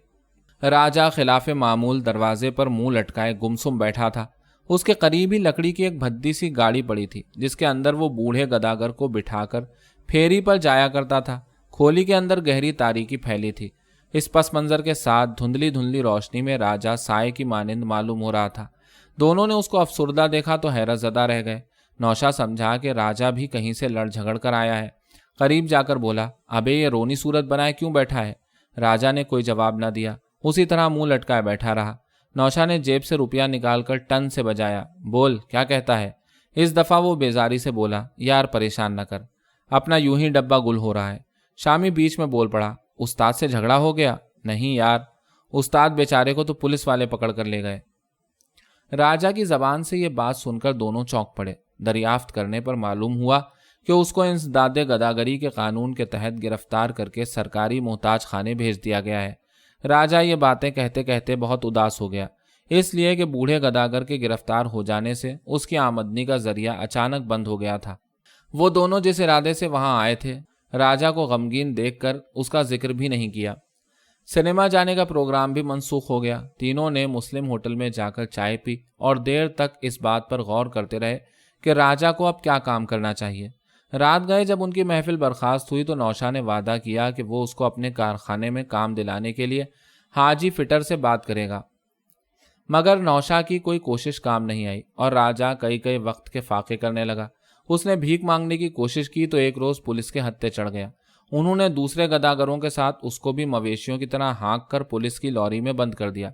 راجا خلاف معمول دروازے پر منہ لٹکائے گمسم بیٹھا تھا۔ اس کے قریب ہی لکڑی کی ایک بھدی سی گاڑی پڑی تھی، جس کے اندر وہ بوڑھے گداگر کو بٹھا کر پھیری پر جایا کرتا تھا۔ کھولی کے اندر گہری تاریکی پھیلی تھی۔ اس پس منظر کے ساتھ دھندلی دھندلی روشنی میں راجا سائے کی مانند معلوم ہو رہا تھا۔ دونوں نے اس کو افسردہ دیکھا تو حیرت زدہ رہ گئے۔ نوشاد سمجھا کہ راجا بھی کہیں سے لڑ جھگڑ کر آیا ہے۔ قریب جا کر بولا، ابے یہ رونی صورت بنائے کیوں بیٹھا ہے؟ راجا نے کوئی جواب نہ دیا، اسی طرح منہ لٹکائے بیٹھا رہا۔ نوشاد نے جیب سے روپیہ نکال کر ٹن سے بجایا، بول کیا کہتا ہے؟ اس دفعہ وہ بیزاری سے بولا، یار پریشان نہ کر، اپنا یوں ہی ڈبہ گل ہو رہا ہے۔ شامی بیچ میں بول پڑا، استاد سے جھگڑا ہو گیا؟ نہیں یار، استاد بیچارے کو تو پولیس والے پکڑ کر لے گئے۔ راجا کی زبان سے یہ بات سن کر دونوں چونک پڑے۔ دریافت کرنے پر معلوم ہوا کہ اس کو انسداد گداگری کے قانون کے تحت گرفتار کر کے سرکاری محتاج خانے بھیج دیا گیا ہے۔ راجا یہ باتیں کہتے کہتے بہت اداس ہو گیا، اس لیے کہ بوڑھے گداگر کے گرفتار ہو جانے سے اس کی آمدنی کا ذریعہ اچانک بند ہو گیا تھا۔ وہ دونوں جس ارادے سے وہاں آئے تھے، راجا کو غمگین دیکھ کر اس کا ذکر بھی نہیں کیا۔ سنیما جانے کا پروگرام بھی منسوخ ہو گیا۔ تینوں نے مسلم ہوٹل میں جا کر چائے پی اور دیر تک اس بات پر غور کرتے رہے کہ راجا کو اب کیا کام کرنا چاہیے۔ رات گئے جب ان کی محفل برخاست ہوئی تو نوشا نے وعدہ کیا کہ وہ اس کو اپنے کارخانے میں کام دلانے کے لیے حاجی فٹر سے بات کرے گا، مگر نوشا کی کوئی کوشش کام نہیں آئی اور راجا کئی وقت کے فاقے کرنے لگا۔ اس نے بھیک مانگنے کی کوشش کی تو ایک روز پولیس کے ہتھے چڑھ گیا۔ انہوں نے دوسرے گداگروں کے ساتھ اس کو بھی مویشیوں کی طرح ہانک کر پولیس کی لوری میں بند کر دیا۔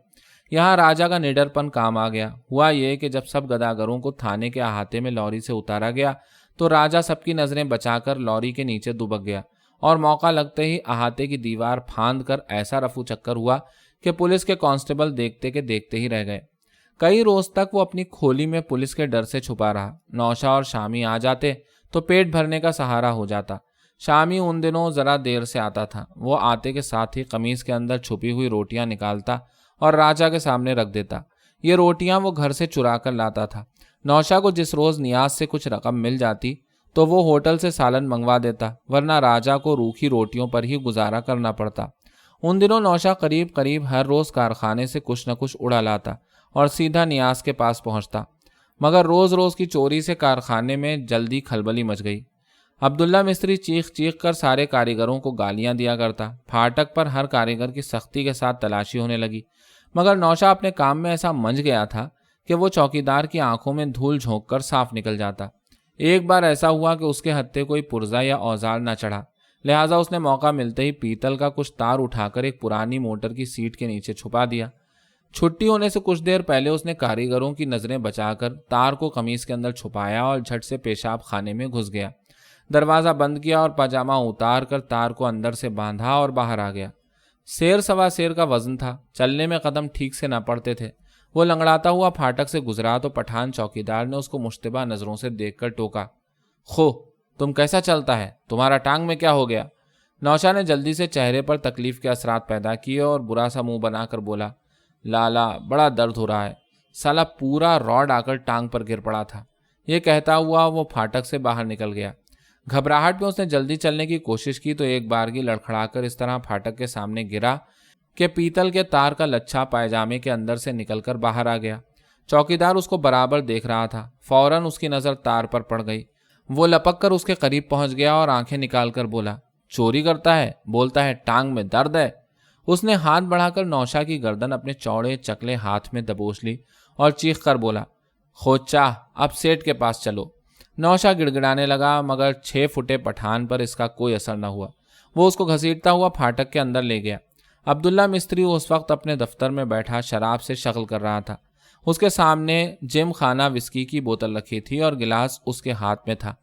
یہاں راجا کا نڈر پن کام آ گیا۔ ہوا یہ کہ جب سب گداگروں کو تھانے کے احاطے میں لوری سے اتارا گیا تو راجا سب کی نظریں بچا کر لوری کے نیچے دبک گیا اور موقع لگتے ہی احاطے کی دیوار پھاند کر ایسا رفو چکر ہوا کہ پولیس کے کانسٹیبل دیکھتے کے دیکھتے ہی رہ گئے۔ کئی روز تک وہ اپنی کھولی میں پولیس کے ڈر سے چھپا رہا۔ نوشا اور شامی آ جاتے تو پیٹ بھرنے کا سہارا ہو جاتا۔ شامی ان دنوں ذرا دیر سے آتا تھا۔ وہ آتے کے ساتھ ہی قمیص کے اندر چھپی ہوئی روٹیاں نکالتا اور راجا کے سامنے رکھ دیتا۔ یہ روٹیاں وہ گھر سے چرا کر لاتا تھا۔ نوشا کو جس روز نیاز سے کچھ رقم مل جاتی تو وہ ہوٹل سے سالن منگوا دیتا، ورنہ راجا کو روکھی روٹیوں پر ہی گزارا کرنا پڑتا۔ ان دنوں نوشا قریب ہر روز کارخانے سے کچھ نہ کچھ اڑا لاتا اور سیدھا نیاز کے پاس پہنچتا، مگر روز کی چوری سے کارخانے میں جلدی کھلبلی مچ گئی۔ عبداللہ مستری چیخ کر سارے کاریگروں کو گالیاں دیا کرتا۔ پھاٹک پر ہر کاریگر کی سختی کے ساتھ تلاشی ہونے لگی، مگر نوشا اپنے کام میں ایسا منج گیا تھا کہ وہ چوکیدار کی آنکھوں میں دھول جھونک کر صاف نکل جاتا۔ ایک بار ایسا ہوا کہ اس کے ہتھے کوئی پرزا یا اوزار نہ چڑھا، لہٰذا اس نے موقع ملتے ہی پیتل کا کچھ تار اٹھا کر ایک پرانی موٹر کی سیٹ کے نیچے چھپا دیا۔ چھٹی ہونے سے کچھ دیر پہلے اس نے کاریگروں کی نظریں بچا کر تار کو قمیص کے اندر چھپایا اور جھٹ سے پیشاب خانے میں گھس گیا۔ دروازہ بند کیا اور پاجامہ اتار کر تار کو اندر سے باندھا اور باہر آ گیا۔ سیر سوا سیر کا وزن تھا، چلنے میں قدم ٹھیک سے نہ پڑتے تھے۔ وہ لنگڑاتا ہوا پھاٹک سے گزرا تو پٹھان چوکیدار نے اس کو مشتبہ نظروں سے دیکھ کر ٹوکا، خو تم کیسا چلتا ہے، تمہارا ٹانگ میں کیا ہو گیا؟ نوشا نے جلدی سے چہرے پر تکلیف کے اثرات پیدا کیے اور برا سا منہ بنا کر بولا، لالا بڑا درد ہو رہا ہے، سالا پورا راڈ آ کر ٹانگ پر گر پڑا تھا۔ یہ کہتا ہوا وہ پھاٹک سے باہر نکل گیا۔ گھبراہٹ میں اس نے جلدی چلنے کی کوشش کی تو ایک بارگی لڑکھڑا کر اس طرح پھاٹک کے سامنے گرا کہ پیتل کے تار کا لچھا پائجامے کے اندر سے نکل کر باہر آ گیا۔ چوکیدار اس کو برابر دیکھ رہا تھا۔ فوراً اس کی نظر تار پر پڑ گئی۔ وہ لپک کر اس کے قریب پہنچ گیا اور آنکھیں نکال کر بولا، چوری کرتا ہے، بولتا ہے ٹانگ میں درد ہے۔ اس نے ہاتھ بڑھا کر نوشا کی گردن اپنے چوڑے چکلے ہاتھ میں دبوچ لی اور چیخ کر بولا، خوچا اب سیٹ کے پاس چلو۔ نوشا گڑ گڑانے لگا، مگر 6 فٹے پٹھان پر اس کا کوئی اثر نہ ہوا۔ وہ اس کو گھسیٹتا ہوا پھاٹک کے اندر لے گیا۔ عبداللہ مستری اس وقت اپنے دفتر میں بیٹھا شراب سے شغل کر رہا تھا۔ اس کے سامنے جم خانہ وسکی کی بوتل رکھی تھی اور گلاس اس کے ہاتھ میں تھا۔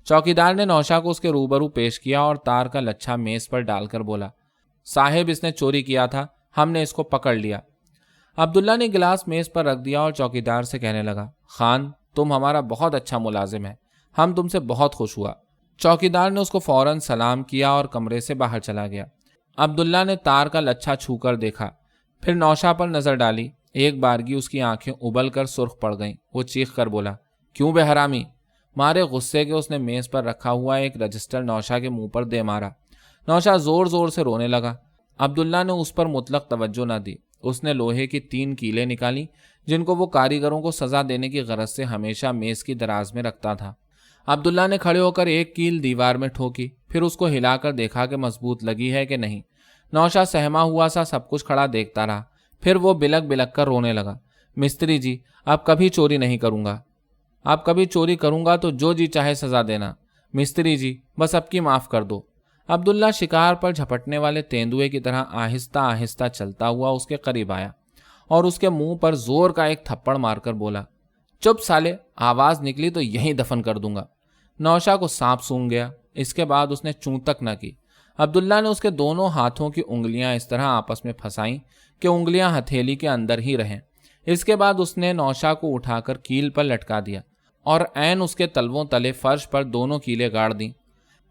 چوکیدار نے نوشا کو اس کے روبرو پیش کیا اور تار کا لچھا میز پر ڈال کر بولا، صاحب اس نے چوری کیا تھا، ہم نے اس کو پکڑ لیا۔ عبداللہ نے گلاس میز پر رکھ دیا اور چوکیدار سے کہنے لگا، خان تم ہمارا بہت اچھا ملازم ہے، ہم تم سے بہت خوش ہوا۔ چوکیدار نے اس کو فوراً سلام کیا اور کمرے سے باہر چلا گیا۔ عبداللہ نے تار کا لچھا چھو کر دیکھا، پھر نوشا پر نظر ڈالی۔ ایک بارگی اس کی آنکھیں ابل کر سرخ پڑ گئیں۔ وہ چیخ کر بولا، کیوں بے حرامی؟ مارے غصے کے اس نے میز پر رکھا ہوا ایک رجسٹر نوشا کے منہ پر دے مارا۔ نوشا زور سے رونے لگا۔ عبداللہ نے اس پر مطلق توجہ نہ دی۔ اس نے لوہے کی 3 کیلیں نکالی جن کو وہ کاریگروں کو سزا دینے کی غرض سے ہمیشہ میز کی دراز میں رکھتا تھا۔ عبداللہ نے کھڑے ہو کر ایک کیل دیوار میں ٹھوکی، پھر اس کو ہلا کر دیکھا کہ مضبوط لگی ہے کہ نہیں۔ نوشا سہما ہوا سا سب کچھ کھڑا دیکھتا رہا، پھر وہ بلک کر رونے لگا، مستری جی اب کبھی چوری نہیں کروں گا، اب کبھی چوری کروں گا تو جو جی چاہے سزا دینا، مستری جی بس اب کی معاف کر دو۔ عبداللہ شکار پر جھپٹنے والے تیندوے کی طرح آہستہ چلتا ہوا اس کے قریب آیا اور اس کے منہ پر زور کا ایک تھپڑ مار کر بولا، چپ سالے، آواز نکلی تو یہیں دفن کر دوں گا۔ نوشا کو سانپ سونگ گیا۔ اس کے بعد اس نے چوں تک نہ کی۔ عبداللہ نے اس کے دونوں ہاتھوں کی انگلیاں اس طرح آپس میں پھنسائیں کہ انگلیاں ہتھیلی کے اندر ہی رہیں۔ اس کے بعد اس نے نوشا کو اٹھا کر کیل پر لٹکا دیا اور عین اس کے تلووں تلے فرش پر دونوں کیلیں گاڑ دیں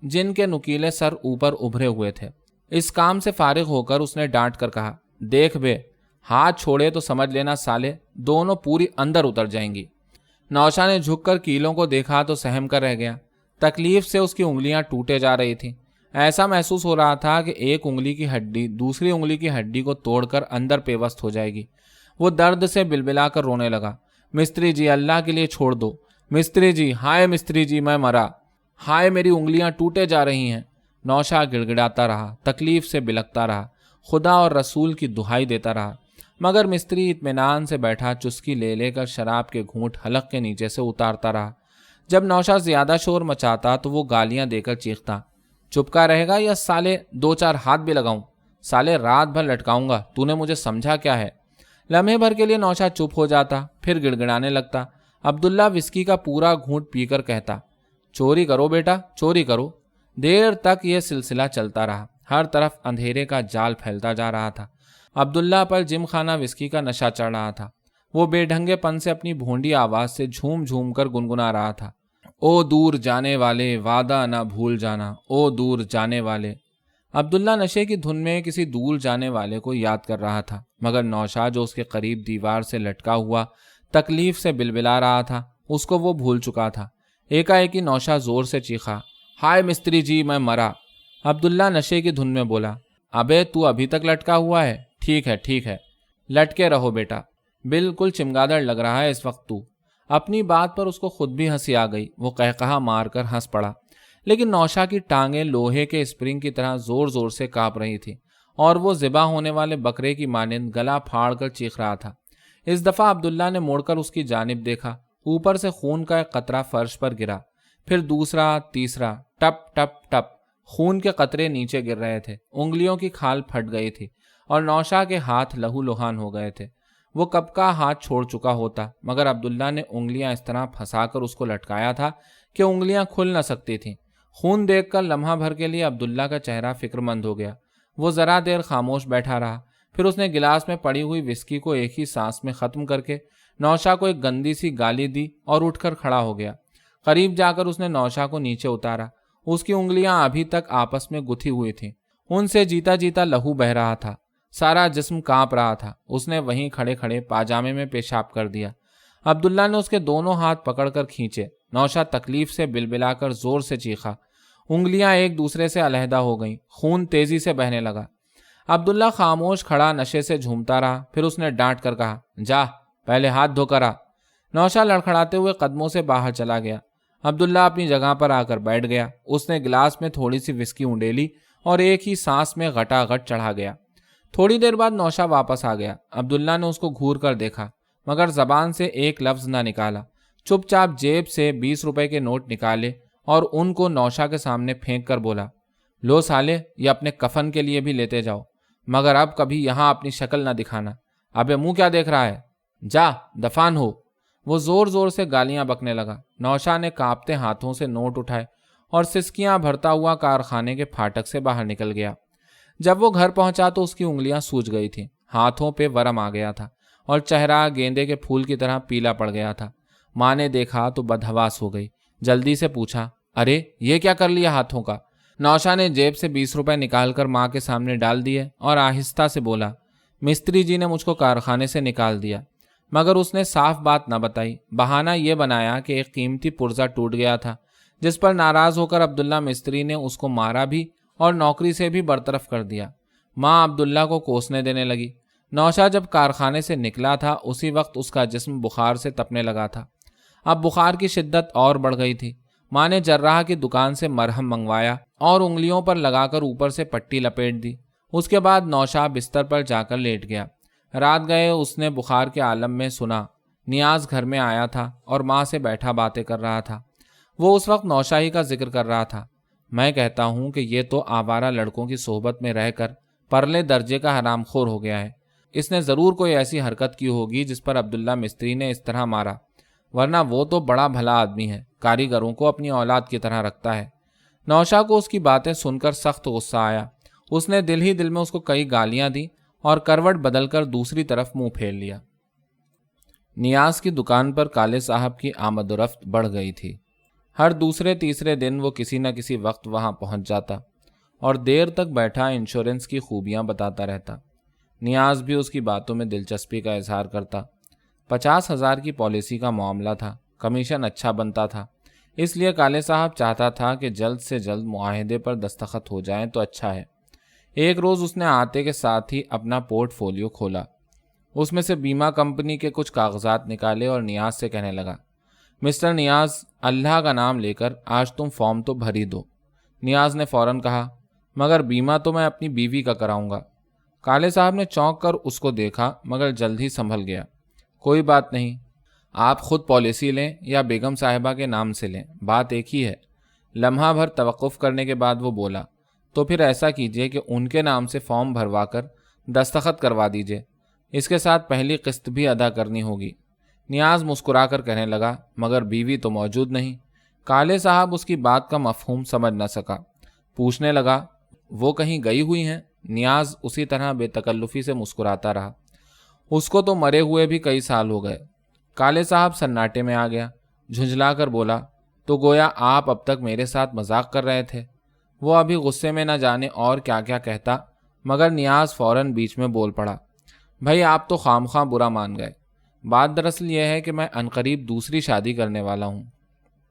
جن کے نکیلے سر اوپر ابھرے ہوئے تھے۔ اس کام سے فارغ ہو کر اس نے ڈانٹ کر کہا، دیکھ بے، ہاتھ چھوڑے تو سمجھ لینا سالے، دونوں پوری اندر اتر جائیں گی۔ نوشا نے جھک کر کیلوں کو دیکھا تو سہم کر رہ گیا۔ تکلیف سے اس کی انگلیاں ٹوٹے جا رہی تھیں۔ ایسا محسوس ہو رہا تھا کہ ایک انگلی کی ہڈی دوسری انگلی کی ہڈی کو توڑ کر اندر پیوست ہو جائے گی۔ وہ درد سے بلبلا کر رونے لگا۔ مستری جی، اللہ کے لیے چھوڑ دو، مستری جی، ہائے مستری جی، میں مرا، ہائے میری انگلیاں ٹوٹے جا رہی ہیں۔ نوشا گڑ گڑاتا رہا، تکلیف سے بلکتا رہا، خدا اور رسول کی دہائی دیتا رہا، مگر مستری اطمینان سے بیٹھا چسکی لے لے کر شراب کے گھونٹ حلق کے نیچے سے اتارتا رہا۔ جب نوشا زیادہ شور مچاتا تو وہ گالیاں دے کر چیختا، چپ کا رہے گا یا سالے 2-4 ہاتھ بھی لگاؤں؟ سالے رات بھر لٹکاؤں گا، تو نے مجھے سمجھا کیا ہے؟ لمحے بھر کے لیے نوشا چپ ہو جاتا، پھر گڑگڑانے لگتا۔ عبداللہ وسکی کا پورا گھونٹ پی کر کہتا، چوری کرو بیٹا، چوری کرو۔ دیر تک یہ سلسلہ چلتا رہا، ہر طرف اندھیرے کا جال پھیلتا جا رہا تھا۔ عبداللہ پر جم خانہ وسکی کا نشہ چڑھ رہا تھا۔ وہ بے ڈھنگے پن سے اپنی بھونڈی آواز سے جھوم جھوم کر گنگنا رہا تھا، او دور جانے والے وعدہ نہ بھول جانا، او دور جانے والے۔ عبداللہ نشے کی دھن میں کسی دور جانے والے کو یاد کر رہا تھا، مگر نوشا جو اس کے قریب دیوار سے لٹکا ہوا تکلیف سے بلبلا رہا تھا، اس کو وہ بھول چکا تھا۔ ایکا-ایکی نوشا زور سے چیخا، ہائے مستری جی، میں مرا۔ عبداللہ نشے کی دھن میں بولا، ابے تو ابھی تک لٹکا ہوا ہے؟ ٹھیک ہے ٹھیک ہے، لٹکے رہو بیٹا، بالکل چمگادڑ لگ رہا ہے اس وقت تو۔ اپنی بات پر اس کو خود بھی ہنسی آ گئی، وہ قہقہا مار کر ہنس پڑا، لیکن نوشا کی ٹانگیں لوہے کے اسپرنگ کی طرح زور زور سے کانپ رہی تھی اور وہ ذبح ہونے والے بکرے کی مانند گلا پھاڑ کر چیخ رہا تھا۔ اس دفعہ عبداللہ نے مڑ کر اس کی جانب دیکھا، اوپر سے خون کا ایک قطرہ فرش پر گرا، پھر دوسرا، تیسرا، ٹپ ٹپ ٹپ خون کے قطرے نیچے گر رہے تھے، انگلیوں کی کھال پھٹ گئی تھی اور نوشا کے ہاتھ لہو لہان ہو گئے تھے۔ وہ کب کا ہاتھ چھوڑ چکا ہوتا، مگر عبداللہ نے انگلیاں اس طرح پھنسا کر اس کو لٹکایا تھا کہ انگلیاں کھل نہ سکتی تھیں۔ خون دیکھ کر لمحہ بھر کے لیے عبداللہ کا چہرہ فکر مند ہو گیا۔ وہ ذرا دیر خاموش بیٹھا رہا، پھر اس نے گلاس میں پڑی ہوئی وسکی کو ایک ہی سانس میں ختم کر کے نوشا کو ایک گندی سی گالی دی اور اٹھ کر کھڑا ہو گیا۔ قریب جا کر اس نے نوشا کو نیچے اتارا۔ اس کی انگلیاں ابھی تک آپس میں گتھی ہوئی تھیں، ان سے جیتا جیتا لہو بہ رہا تھا، سارا جسم کانپ رہا تھا۔ اس نے وہیں کھڑے کھڑے پاجامے میں پیشاب کر دیا۔ عبداللہ نے اس کے دونوں ہاتھ پکڑ کر کھینچے۔ نوشا تکلیف سے بلبلا کر زور سے چیخا، انگلیاں ایک دوسرے سے علیحدہ ہو گئیں، خون تیزی سے بہنے لگا۔ عبداللہ خاموش کھڑا نشے سے جھومتا رہا، پھر اس نے ڈانٹ کر کہا، جا پہلے ہاتھ دھو کر آ۔ نوشا لڑکھڑاتے ہوئے قدموں سے باہر چلا گیا۔ عبداللہ اپنی جگہ پر آ کر بیٹھ گیا۔ اس نے گلاس میں تھوڑی سی وسکی اونڈیلی اور ایک ہی سانس میں غٹا غٹ چڑھا گیا۔ تھوڑی دیر بعد نوشا واپس آ گیا۔ عبداللہ نے اس کو گھور کر دیکھا، مگر زبان سے ایک لفظ نہ نکالا۔ چپ چاپ جیب سے 20 روپے کے نوٹ نکالے اور ان کو نوشا کے سامنے پھینک کر بولا، لو سالے، یہ اپنے کفن کے لیے بھی لیتے جاؤ، مگر اب کبھی یہاں اپنی شکل نہ دکھانا۔ ابے منہ کیا دیکھ رہا ہے، جا دفان ہو۔ وہ زور زور سے گالیاں بکنے لگا۔ نوشا نے کانپتے ہاتھوں سے نوٹ اٹھائے اور سسکیاں بھرتا ہوا کارخانے کے پھاٹک سے باہر نکل گیا۔ جب وہ گھر پہنچا تو اس کی انگلیاں سوج گئی تھیں، ہاتھوں پہ ورم آ گیا تھا اور چہرہ گیندے کے پھول کی طرح پیلا پڑ گیا تھا۔ ماں نے دیکھا تو بدحواس ہو گئی، جلدی سے پوچھا، ارے یہ کیا کر لیا ہاتھوں کا؟ نوشا نے جیب سے 20 روپے نکال کر ماں کے سامنے ڈال دیے اور آہستہ سے بولا، مستری جی نے مجھ کو کارخانے سے نکال دیا۔ مگر اس نے صاف بات نہ بتائی، بہانہ یہ بنایا کہ ایک قیمتی پرزہ ٹوٹ گیا تھا، جس پر ناراض ہو کر عبداللہ مستری نے اس کو مارا بھی اور نوکری سے بھی برطرف کر دیا۔ ماں عبداللہ کو کوسنے دینے لگی۔ نوشا جب کارخانے سے نکلا تھا اسی وقت اس کا جسم بخار سے تپنے لگا تھا۔ اب بخار کی شدت اور بڑھ گئی تھی۔ ماں نے جراح کی دکان سے مرہم منگوایا اور انگلیوں پر لگا کر اوپر سے پٹی لپیٹ دی۔ اس کے بعد نوشا بستر پر جا کر لیٹ گیا۔ رات گئے اس نے بخار کے عالم میں سنا نیاز گھر میں آیا تھا اور ماں سے بیٹھا باتیں کر رہا تھا۔ وہ اس وقت نوشا ہی کا ذکر کر رہا تھا۔ میں کہتا ہوں کہ یہ تو آوارہ لڑکوں کی صحبت میں رہ کر پرلے درجے کا حرام خور ہو گیا ہے۔ اس نے ضرور کوئی ایسی حرکت کی ہوگی جس پر عبداللہ مستری نے اس طرح مارا، ورنہ وہ تو بڑا بھلا آدمی ہے، کاریگروں کو اپنی اولاد کی طرح رکھتا ہے۔ نوشا کو اس کی باتیں سن کر سخت غصہ آیا۔ اس نے دل ہی دل میں اس کو کئی گالیاں دی اور کروٹ بدل کر دوسری طرف منہ پھیر لیا۔ نیاز کی دکان پر کالے صاحب کی آمد و رفت بڑھ گئی تھی۔ ہر دوسرے تیسرے دن وہ کسی نہ کسی وقت وہاں پہنچ جاتا اور دیر تک بیٹھا انشورنس کی خوبیاں بتاتا رہتا۔ نیاز بھی اس کی باتوں میں دلچسپی کا اظہار کرتا۔ 50,000 کی پالیسی کا معاملہ تھا، کمیشن اچھا بنتا تھا۔ اس لیے کالے صاحب چاہتا تھا کہ جلد سے جلد معاہدے پر دستخط ہو جائیں تو اچھا ہے۔ ایک روز اس نے آتے کے ساتھ ہی اپنا پورٹ فولیو کھولا، اس میں سے بیمہ کمپنی کے کچھ کاغذات نکالے اور نیاز سے کہنے لگا، مسٹر نیاز، اللہ کا نام لے کر آج تم فارم تو بھر ہی دو۔ نیاز نے فوراً کہا، مگر بیمہ تو میں اپنی بیوی کا کراؤں گا۔ کالے صاحب نے چونک کر اس کو دیکھا مگر جلد ہی سنبھل گیا۔ کوئی بات نہیں، آپ خود پالیسی لیں یا بیگم صاحبہ کے نام سے لیں، بات ایک ہی ہے۔ لمحہ بھر توقف کرنے کے بعد وہ بولا، تو پھر ایسا کیجئے کہ ان کے نام سے فارم بھروا کر دستخط کروا دیجئے، اس کے ساتھ پہلی قسط بھی ادا کرنی ہوگی۔ نیاز مسکرا کر کہنے لگا، مگر بیوی تو موجود نہیں۔ کالے صاحب اس کی بات کا مفہوم سمجھ نہ سکا، پوچھنے لگا، وہ کہیں گئی ہوئی ہیں؟ نیاز اسی طرح بے تکلفی سے مسکراتا رہا، اس کو تو مرے ہوئے بھی کئی سال ہو گئے۔ کالے صاحب سناٹے میں آ گیا، جھنجھلا کر بولا، تو گویا آپ اب تک میرے ساتھ مذاق کر رہے تھے۔ وہ ابھی غصے میں نہ جانے اور کیا کیا کہتا، مگر نیاز فوراً بیچ میں بول پڑا، بھائی آپ تو خام خواہ برا مان گئے، بات دراصل یہ ہے کہ میں عنقریب دوسری شادی کرنے والا ہوں۔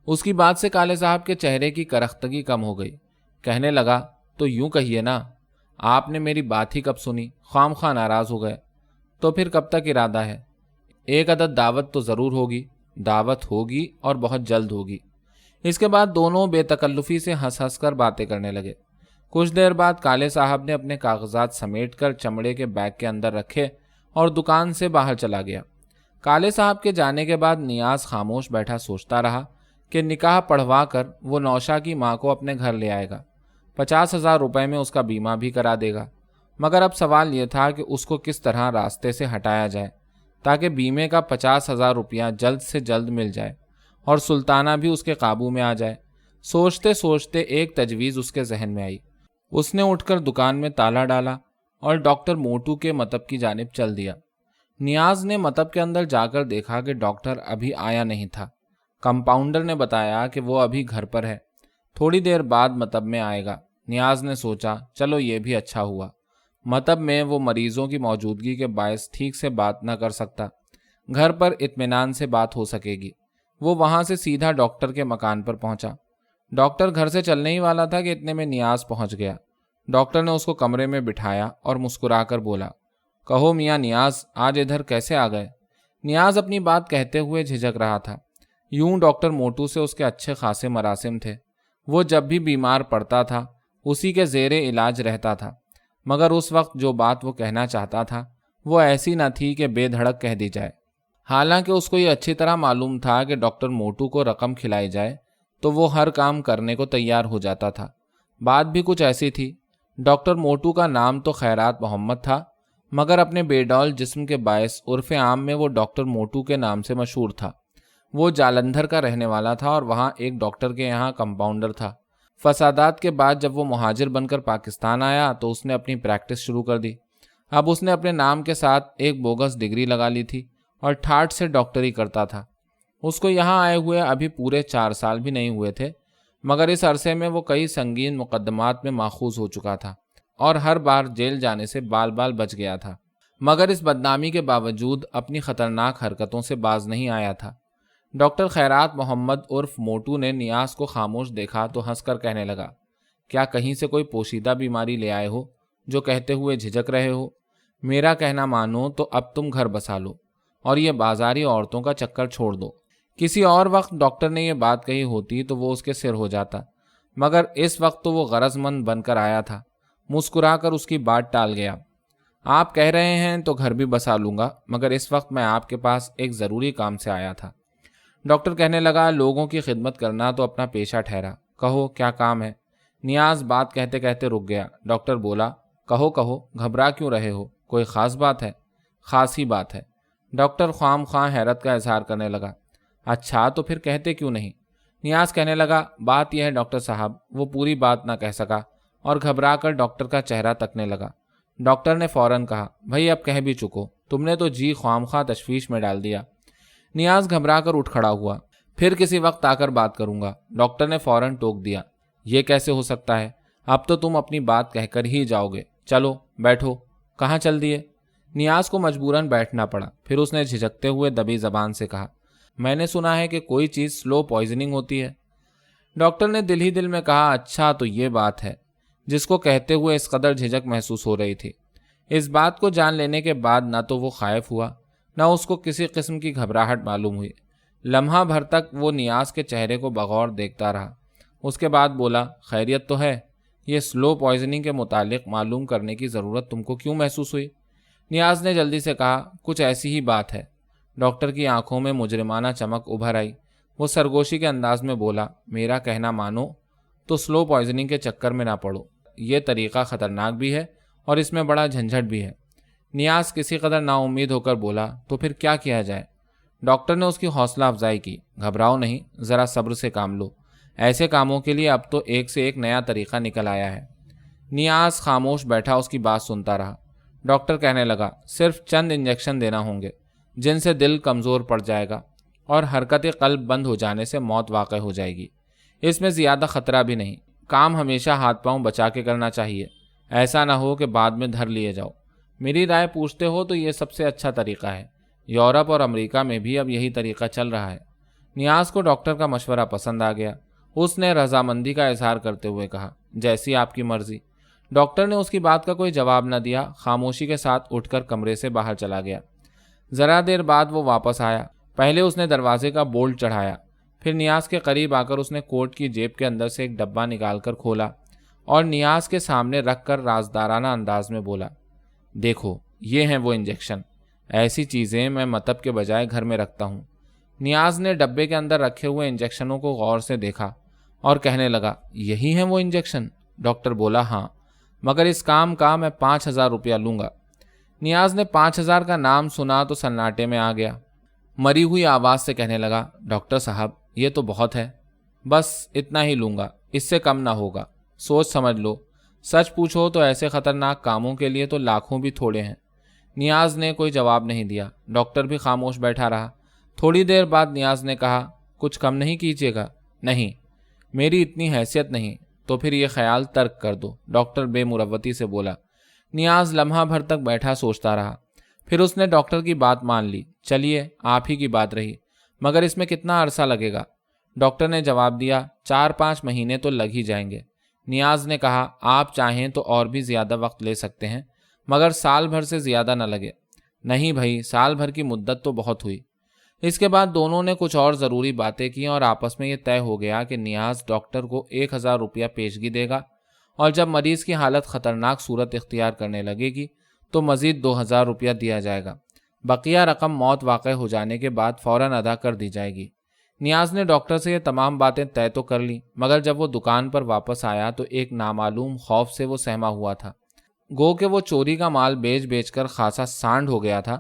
اس کی بات سے کالے صاحب کے چہرے کی کرختگی کم ہو گئی، کہنے لگا، تو یوں کہیے نا، آپ نے میری بات ہی کب سنی، خام خواہ ناراض ہو گئے؟ تو پھر کب تک ارادہ ہے؟ ایک عدد دعوت تو ضرور ہوگی، دعوت ہوگی اور بہت جلد ہوگی۔ اس کے بعد دونوں بے تکلفی سے ہنس ہنس کر باتیں کرنے لگے۔ کچھ دیر بعد کالے صاحب نے اپنے کاغذات سمیٹ کر چمڑے کے بیگ کے اندر رکھے اور دکان سے باہر چلا گیا۔ کالے صاحب کے جانے کے بعد نیاز خاموش بیٹھا سوچتا رہا کہ نکاح پڑھوا کر وہ نوشا کی ماں کو اپنے گھر لے آئے گا، 50,000 روپے میں اس کا بیمہ بھی کرا دے گا، مگر اب سوال یہ تھا کہ اس کو کس طرح راستے سے ہٹایا جائے تاکہ بیمے کا 50,000 روپیہ جلد سے جلد مل جائے اور سلطانہ بھی اس کے قابو میں آ جائے۔ سوچتے سوچتے ایک تجویز اس کے ذہن میں آئی۔ اس نے اٹھ کر دکان میں تالا ڈالا اور ڈاکٹر موٹو کے مطب کی جانب چل دیا۔ نیاز نے مطب کے اندر جا کر دیکھا کہ ڈاکٹر ابھی آیا نہیں تھا۔ کمپاؤنڈر نے بتایا کہ وہ ابھی گھر پر ہے، تھوڑی دیر بعد مطب میں آئے گا۔ نیاز نے سوچا، چلو یہ بھی اچھا ہوا، مطب میں وہ مریضوں کی موجودگی کے باعث ٹھیک سے بات نہ کر سکتا، گھر پر اطمینان سے بات ہو سکے گی۔ وہ وہاں سے سیدھا ڈاکٹر کے مکان پر پہنچا۔ ڈاکٹر گھر سے چلنے ہی والا تھا کہ اتنے میں نیاز پہنچ گیا۔ ڈاکٹر نے اس کو کمرے میں بٹھایا اور مسکرا کر بولا، کہو میاں نیاز، آج ادھر کیسے آ گئے؟ نیاز اپنی بات کہتے ہوئے جھجک رہا تھا۔ یوں ڈاکٹر موٹو سے اس کے اچھے خاصے مراسم تھے، وہ جب بھی بیمار پڑتا تھا اسی کے زیر علاج رہتا تھا، مگر اس وقت جو بات وہ کہنا چاہتا تھا وہ ایسی نہ تھی کہ بے دھڑک کہہ دی جائے۔ حالانکہ اس کو یہ اچھی طرح معلوم تھا کہ ڈاکٹر موٹو کو رقم کھلائی جائے تو وہ ہر کام کرنے کو تیار ہو جاتا تھا۔ بات بھی کچھ ایسی تھی، ڈاکٹر موٹو کا نام تو خیرات محمد تھا، مگر اپنے بے ڈول جسم کے باعث عرف عام میں وہ ڈاکٹر موٹو کے نام سے مشہور تھا۔ وہ جالندھر کا رہنے والا تھا اور وہاں ایک ڈاکٹر کے یہاں کمپاؤنڈر تھا۔ فسادات کے بعد جب وہ مہاجر بن کر پاکستان آیا تو اس نے اپنی پریکٹس شروع کر دی۔ اب اس نے اپنے نام کے ساتھ ایک بوگس ڈگری لگا لی تھی اور ٹھاٹ سے ڈاکٹری کرتا تھا۔ اس کو یہاں آئے ہوئے ابھی پورے 4 سال بھی نہیں ہوئے تھے، مگر اس عرصے میں وہ کئی سنگین مقدمات میں ماخوذ ہو چکا تھا اور ہر بار جیل جانے سے بال بال بچ گیا تھا، مگر اس بدنامی کے باوجود اپنی خطرناک حرکتوں سے باز نہیں آیا تھا۔ ڈاکٹر خیرات محمد عرف موٹو نے نیاز کو خاموش دیکھا تو ہنس کر کہنے لگا، کیا کہیں سے کوئی پوشیدہ بیماری لے آئے ہو جو کہتے ہوئے جھجک رہے ہو؟ میرا کہنا مانو تو اب تم گھر بسا لو اور یہ بازاری عورتوں کا چکر چھوڑ دو۔ کسی اور وقت ڈاکٹر نے یہ بات کہی ہوتی تو وہ اس کے سر ہو جاتا، مگر اس وقت تو وہ غرض مند بن کر آیا تھا۔ مسکرا کر اس کی بات ٹال گیا، آپ کہہ رہے ہیں تو گھر بھی بسا لوں گا، مگر اس وقت میں آپ کے پاس ایک ضروری کام سے آیا تھا۔ ڈاکٹر کہنے لگا، لوگوں کی خدمت کرنا تو اپنا پیشہ ٹھہرا، کہو کیا کام ہے؟ نیاز بات کہتے کہتے رک گیا۔ ڈاکٹر بولا، کہو کہو، گھبرا کیوں رہے ہو؟ کوئی خاص بات ہے؟ خاص ہی بات ہے۔ ڈاکٹر خام خواہ حیرت کا اظہار کرنے لگا۔ اچھا تو پھر کہتے کیوں نہیں؟ نیاز کہنے لگا، بات یہ ہے ڈاکٹر صاحب، وہ پوری بات نہ کہہ سکا اور گھبرا کر ڈاکٹر کا چہرہ تکنے لگا۔ ڈاکٹر نے فوراً کہا، بھائی اب کہہ بھی چکو، تم نے تو جی خام خواہ تشویش میں ڈال دیا۔ نیاز گھبرا کر اٹھ کھڑا ہوا، پھر کسی وقت آ کر بات کروں گا۔ ڈاکٹر نے فوراً ٹوک دیا، یہ کیسے ہو سکتا ہے؟ اب تو تم اپنی بات کہہ کر ہی جاؤ گے، چلو بیٹھو۔ کہاں چل دیے؟ نیاز کو مجبوراً بیٹھنا پڑا، پھر اس نے جھجکتے ہوئے دبی زبان سے کہا، میں نے سنا ہے کہ کوئی چیز سلو پوائزننگ ہوتی ہے۔ ڈاکٹر نے دل ہی دل میں کہا، اچھا تو یہ بات ہے، جس کو کہتے ہوئے اس قدر جھجک محسوس ہو رہی تھی۔ اس بات کو جان لینے کے بعد نہ تو وہ خائف ہوا، نہ اس کو کسی قسم کی گھبراہٹ معلوم ہوئی۔ لمحہ بھر تک وہ نیاز کے چہرے کو بغور دیکھتا رہا۔ اس کے بعد بولا، خیریت تو ہے؟ یہ سلو پوائزننگ کے متعلق معلوم کرنے کی ضرورت تم کو کیوں محسوس ہوئی؟ نیاز نے جلدی سے کہا، کچھ ایسی ہی بات ہے۔ ڈاکٹر کی آنکھوں میں مجرمانہ چمک ابھر آئی۔ وہ سرگوشی کے انداز میں بولا، میرا کہنا مانو تو سلو پوائزننگ کے چکر میں نہ پڑو۔ یہ طریقہ خطرناک بھی ہے اور اس میں بڑا جھنجھٹ بھی ہے۔ نیاز کسی قدر نا امید ہو کر بولا، تو پھر کیا کیا جائے؟ ڈاکٹر نے اس کی حوصلہ افزائی کی، گھبراؤ نہیں، ذرا صبر سے کام لو۔ ایسے کاموں کے لیے اب تو ایک سے ایک نیا طریقہ نکل آیا ہے۔ نیاز خاموش بیٹھا اس کی بات سنتا رہا۔ ڈاکٹر کہنے لگا، صرف چند انجیکشن دینا ہوں گے، جن سے دل کمزور پڑ جائے گا اور حرکت قلب بند ہو جانے سے موت واقع ہو جائے گی۔ اس میں زیادہ خطرہ بھی نہیں۔ کام ہمیشہ ہاتھ پاؤں بچا کے کرنا چاہیے، ایسا نہ ہو کہ بعد میں دھر لیے جاؤ۔ میری رائے پوچھتے ہو تو یہ سب سے اچھا طریقہ ہے۔ یورپ اور امریکہ میں بھی اب یہی طریقہ چل رہا ہے۔ نیاز کو ڈاکٹر کا مشورہ پسند آ گیا۔ اس نے رضامندی کا اظہار کرتے ہوئے کہا، جیسی آپ کی مرضی۔ ڈاکٹر نے اس کی بات کا کوئی جواب نہ دیا، خاموشی کے ساتھ اٹھ کر کمرے سے باہر چلا گیا۔ ذرا دیر بعد وہ واپس آیا۔ پہلے اس نے دروازے کا بولٹ چڑھایا، پھر نیاز کے قریب آ کر اس نے کوٹ کی جیب کے اندر سے ایک ڈبہ نکال کر کھولا اور نیاز کے سامنے رکھ کر رازدارانہ انداز میں بولا، دیکھو یہ ہیں وہ انجیکشن۔ ایسی چیزیں میں مطب کے بجائے گھر میں رکھتا ہوں۔ نیاز نے ڈبے کے اندر رکھے ہوئے انجیکشنوں کو غور سے دیکھا اور کہنے لگا، یہی ہیں وہ انجیکشن؟ ڈاکٹر بولا، ہاں، مگر اس کام کا میں 5,000 روپیہ لوں گا۔ نیاز نے 5,000 کا نام سنا تو سناٹے میں آ گیا۔ مری ہوئی آواز سے کہنے لگا، ڈاکٹر صاحب یہ تو بہت ہے، بس اتنا ہی لوں گا، اس سے کم نہ ہوگا۔ سوچ سمجھ لو، سچ پوچھو تو ایسے خطرناک کاموں کے لیے تو لاکھوں بھی تھوڑے ہیں۔ نیاز نے کوئی جواب نہیں دیا۔ ڈاکٹر بھی خاموش بیٹھا رہا۔ تھوڑی دیر بعد نیاز نے کہا، کچھ کم نہیں کیجیے گا؟ نہیں، میری اتنی حیثیت نہیں، تو پھر یہ خیال ترک کر دو، ڈاکٹر بے مروتی سے بولا۔ نیاز لمحہ بھر تک بیٹھا سوچتا رہا، پھر اس نے ڈاکٹر کی بات مان لی۔ چلیے، آپ ہی کی بات رہی، مگر اس میں کتنا عرصہ لگے گا؟ ڈاکٹر نے جواب دیا، 4-5 مہینے تو لگ ہی جائیں گے۔ نیاز نے کہا، آپ چاہیں تو اور بھی زیادہ وقت لے سکتے ہیں، مگر سال بھر سے زیادہ نہ لگے۔ نہیں بھائی، سال بھر کی مدت تو بہت ہوئی۔ اس کے بعد دونوں نے کچھ اور ضروری باتیں کی اور آپس میں یہ طے ہو گیا کہ نیاز ڈاکٹر کو 1,000 روپیہ پیشگی دے گا اور جب مریض کی حالت خطرناک صورت اختیار کرنے لگے گی تو مزید 2,000 روپیہ دیا جائے گا۔ بقیہ رقم موت واقع ہو جانے کے بعد فوراً ادا کر دی جائے گی۔ نیاز نے ڈاکٹر سے یہ تمام باتیں طے تو کر لی، مگر جب وہ دکان پر واپس آیا تو ایک نامعلوم خوف سے وہ سہما ہوا تھا۔ گو کہ وہ چوری کا مال بیچ کر خاصا سانڈ ہو گیا تھا،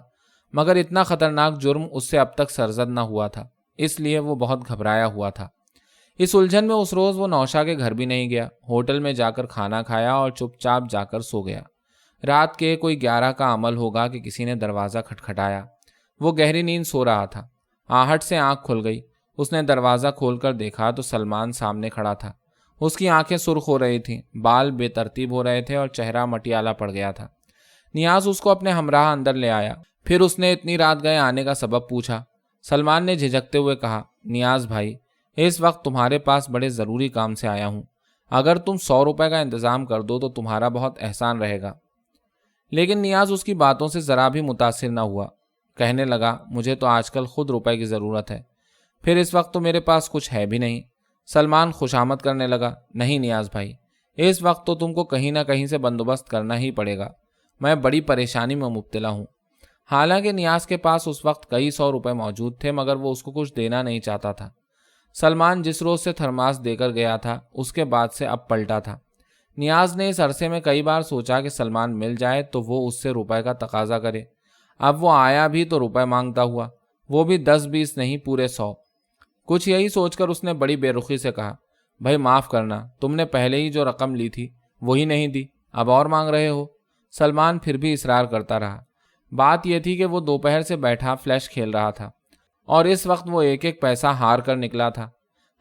مگر اتنا خطرناک جرم اس سے اب تک سرزد نہ ہوا تھا، اس لیے وہ بہت گھبرایا ہوا تھا۔ اس الجھن میں اس روز وہ نوشا کے گھر بھی نہیں گیا، ہوٹل میں جا کر کھانا کھایا اور چپ چاپ جا کر سو گیا۔ رات کے کوئی 11 کا عمل ہوگا کہ کسی نے دروازہ کھٹکھٹایا۔ وہ گہری نیند سو رہا تھا۔ آہٹ سے آنکھ کھل گئی۔ اس نے دروازہ کھول کر دیکھا تو سلمان سامنے کھڑا تھا۔ اس کی آنکھیں سرخ ہو رہی تھیں، بال بے ترتیب ہو رہے تھے اور چہرہ مٹیالہ پڑ گیا تھا۔ نیاز اس کو اپنے ہمراہ اندر لے آیا، پھر اس نے اتنی رات گئے آنے کا سبب پوچھا۔ سلمان نے جھجکتے ہوئے کہا، نیاز بھائی، اس وقت تمہارے پاس بڑے ضروری کام سے آیا ہوں، اگر تم 100 روپے کا انتظام کر دو تو تمہارا بہت احسان رہے گا۔ لیکن نیاز اس کی باتوں سے ذرا بھی متاثر نہ ہوا۔ کہنے لگا، مجھے تو آج کل خود روپے کی ضرورت ہے، پھر اس وقت تو میرے پاس کچھ ہے بھی نہیں۔ سلمان خوشامد کرنے لگا، نہیں نیاز بھائی، اس وقت تو تم کو کہیں نہ کہیں سے بندوبست کرنا ہی پڑے گا، میں بڑی پریشانی میں مبتلا ہوں۔ حالانکہ نیاز کے پاس اس وقت کئی 100 روپے موجود تھے، مگر وہ اس کو کچھ دینا نہیں چاہتا تھا۔ سلمان جس روز سے تھرماس دے کر گیا تھا، اس کے بعد سے اب پلٹا تھا۔ نیاز نے اس عرصے میں کئی بار سوچا کہ سلمان مل جائے تو وہ اس سے روپے کا تقاضا کرے۔ اب وہ آیا بھی تو روپے مانگتا ہوا، وہ بھی 10-20 نہیں، پورے 100۔ کچھ یہی سوچ کر اس نے بڑی بے رخی سے کہا، بھائی معاف کرنا، تم نے پہلے ہی جو رقم لی تھی وہی نہیں دی، اب اور مانگ رہے ہو۔ سلمان پھر بھی اصرار کرتا رہا۔ بات یہ تھی کہ وہ دوپہر سے بیٹھا فلیش کھیل رہا تھا اور اس وقت وہ ایک ایک پیسہ ہار کر نکلا تھا۔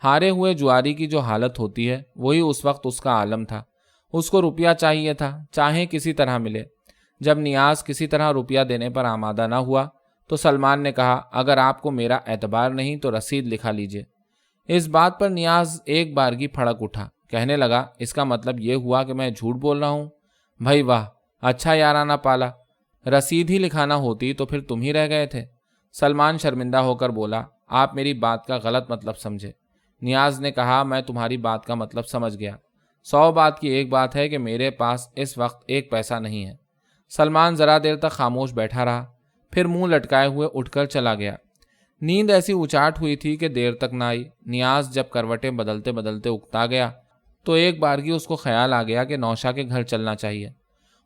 ہارے ہوئے جواری کی جو حالت ہوتی ہے وہی اس وقت اس کا عالم تھا۔ اس کو روپیہ چاہیے تھا، چاہے کسی طرح ملے۔ جب نیاز کسی طرح روپیہ دینے پر آمادہ نہ ہوا تو سلمان نے کہا، اگر آپ کو میرا اعتبار نہیں تو رسید لکھا لیجئے۔ اس بات پر نیاز ایک بارگی پھڑک اٹھا، کہنے لگا اس کا مطلب یہ ہوا کہ میں جھوٹ بول رہا ہوں؟ بھائی واہ، اچھا یارانہ پالا، رسید ہی لکھانا ہوتی تو پھر تم ہی رہ گئے تھے۔ سلمان شرمندہ ہو کر بولا، آپ میری بات کا غلط مطلب سمجھے۔ نیاز نے کہا، میں تمہاری بات کا مطلب سمجھ گیا، 100 بات کی ایک بات ہے کہ میرے پاس اس وقت ایک پیسہ نہیں ہے۔ سلمان ذرا دیر تک خاموش بیٹھا رہا، پھر منہ لٹکائے ہوئے اٹھ کر چلا گیا۔ نیند ایسی اچاٹ ہوئی تھی کہ دیر تک نہ آئی۔ نیاز جب کروٹیں بدلتے بدلتے اکتا گیا تو ایک بارگی اس کو خیال آ گیا کہ نوشا کے گھر چلنا چاہیے۔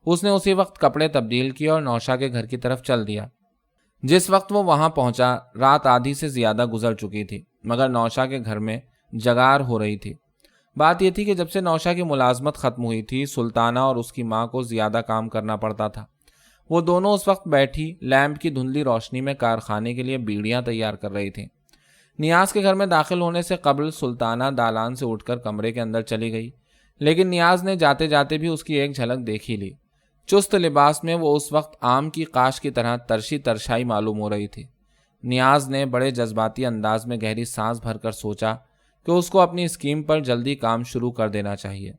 اس نے اسی وقت کپڑے تبدیل کیے اور نوشا کے گھر کی طرف چل دیا۔ جس وقت وہ وہاں پہنچا رات آدھی سے زیادہ گزر چکی تھی، مگر نوشا کے گھر میں جگار ہو رہی تھی۔ بات یہ تھی کہ جب سے نوشا کی ملازمت ختم ہوئی تھی، سلطانہ اور اس کی ماں کو زیادہ کام کرنا پڑتا تھا۔ وہ دونوں اس وقت بیٹھی لیمپ کی دھندلی روشنی میں کارخانے کے لیے بیڑیاں تیار کر رہی تھیں۔ نیاز کے گھر میں داخل ہونے سے قبل سلطانہ دالان سے اٹھ کر کمرے کے اندر چلی گئی، لیکن نیاز نے جاتے جاتے بھی اس کی ایک جھلک دیکھ ہی لی۔ چست لباس میں وہ اس وقت آم کی قاش کی طرح ترشی ترشائی معلوم ہو رہی تھی۔ نیاز نے بڑے جذباتی انداز میں گہری سانس بھر کر سوچا کہ اس کو اپنی اسکیم پر جلدی کام شروع کر دینا چاہیے۔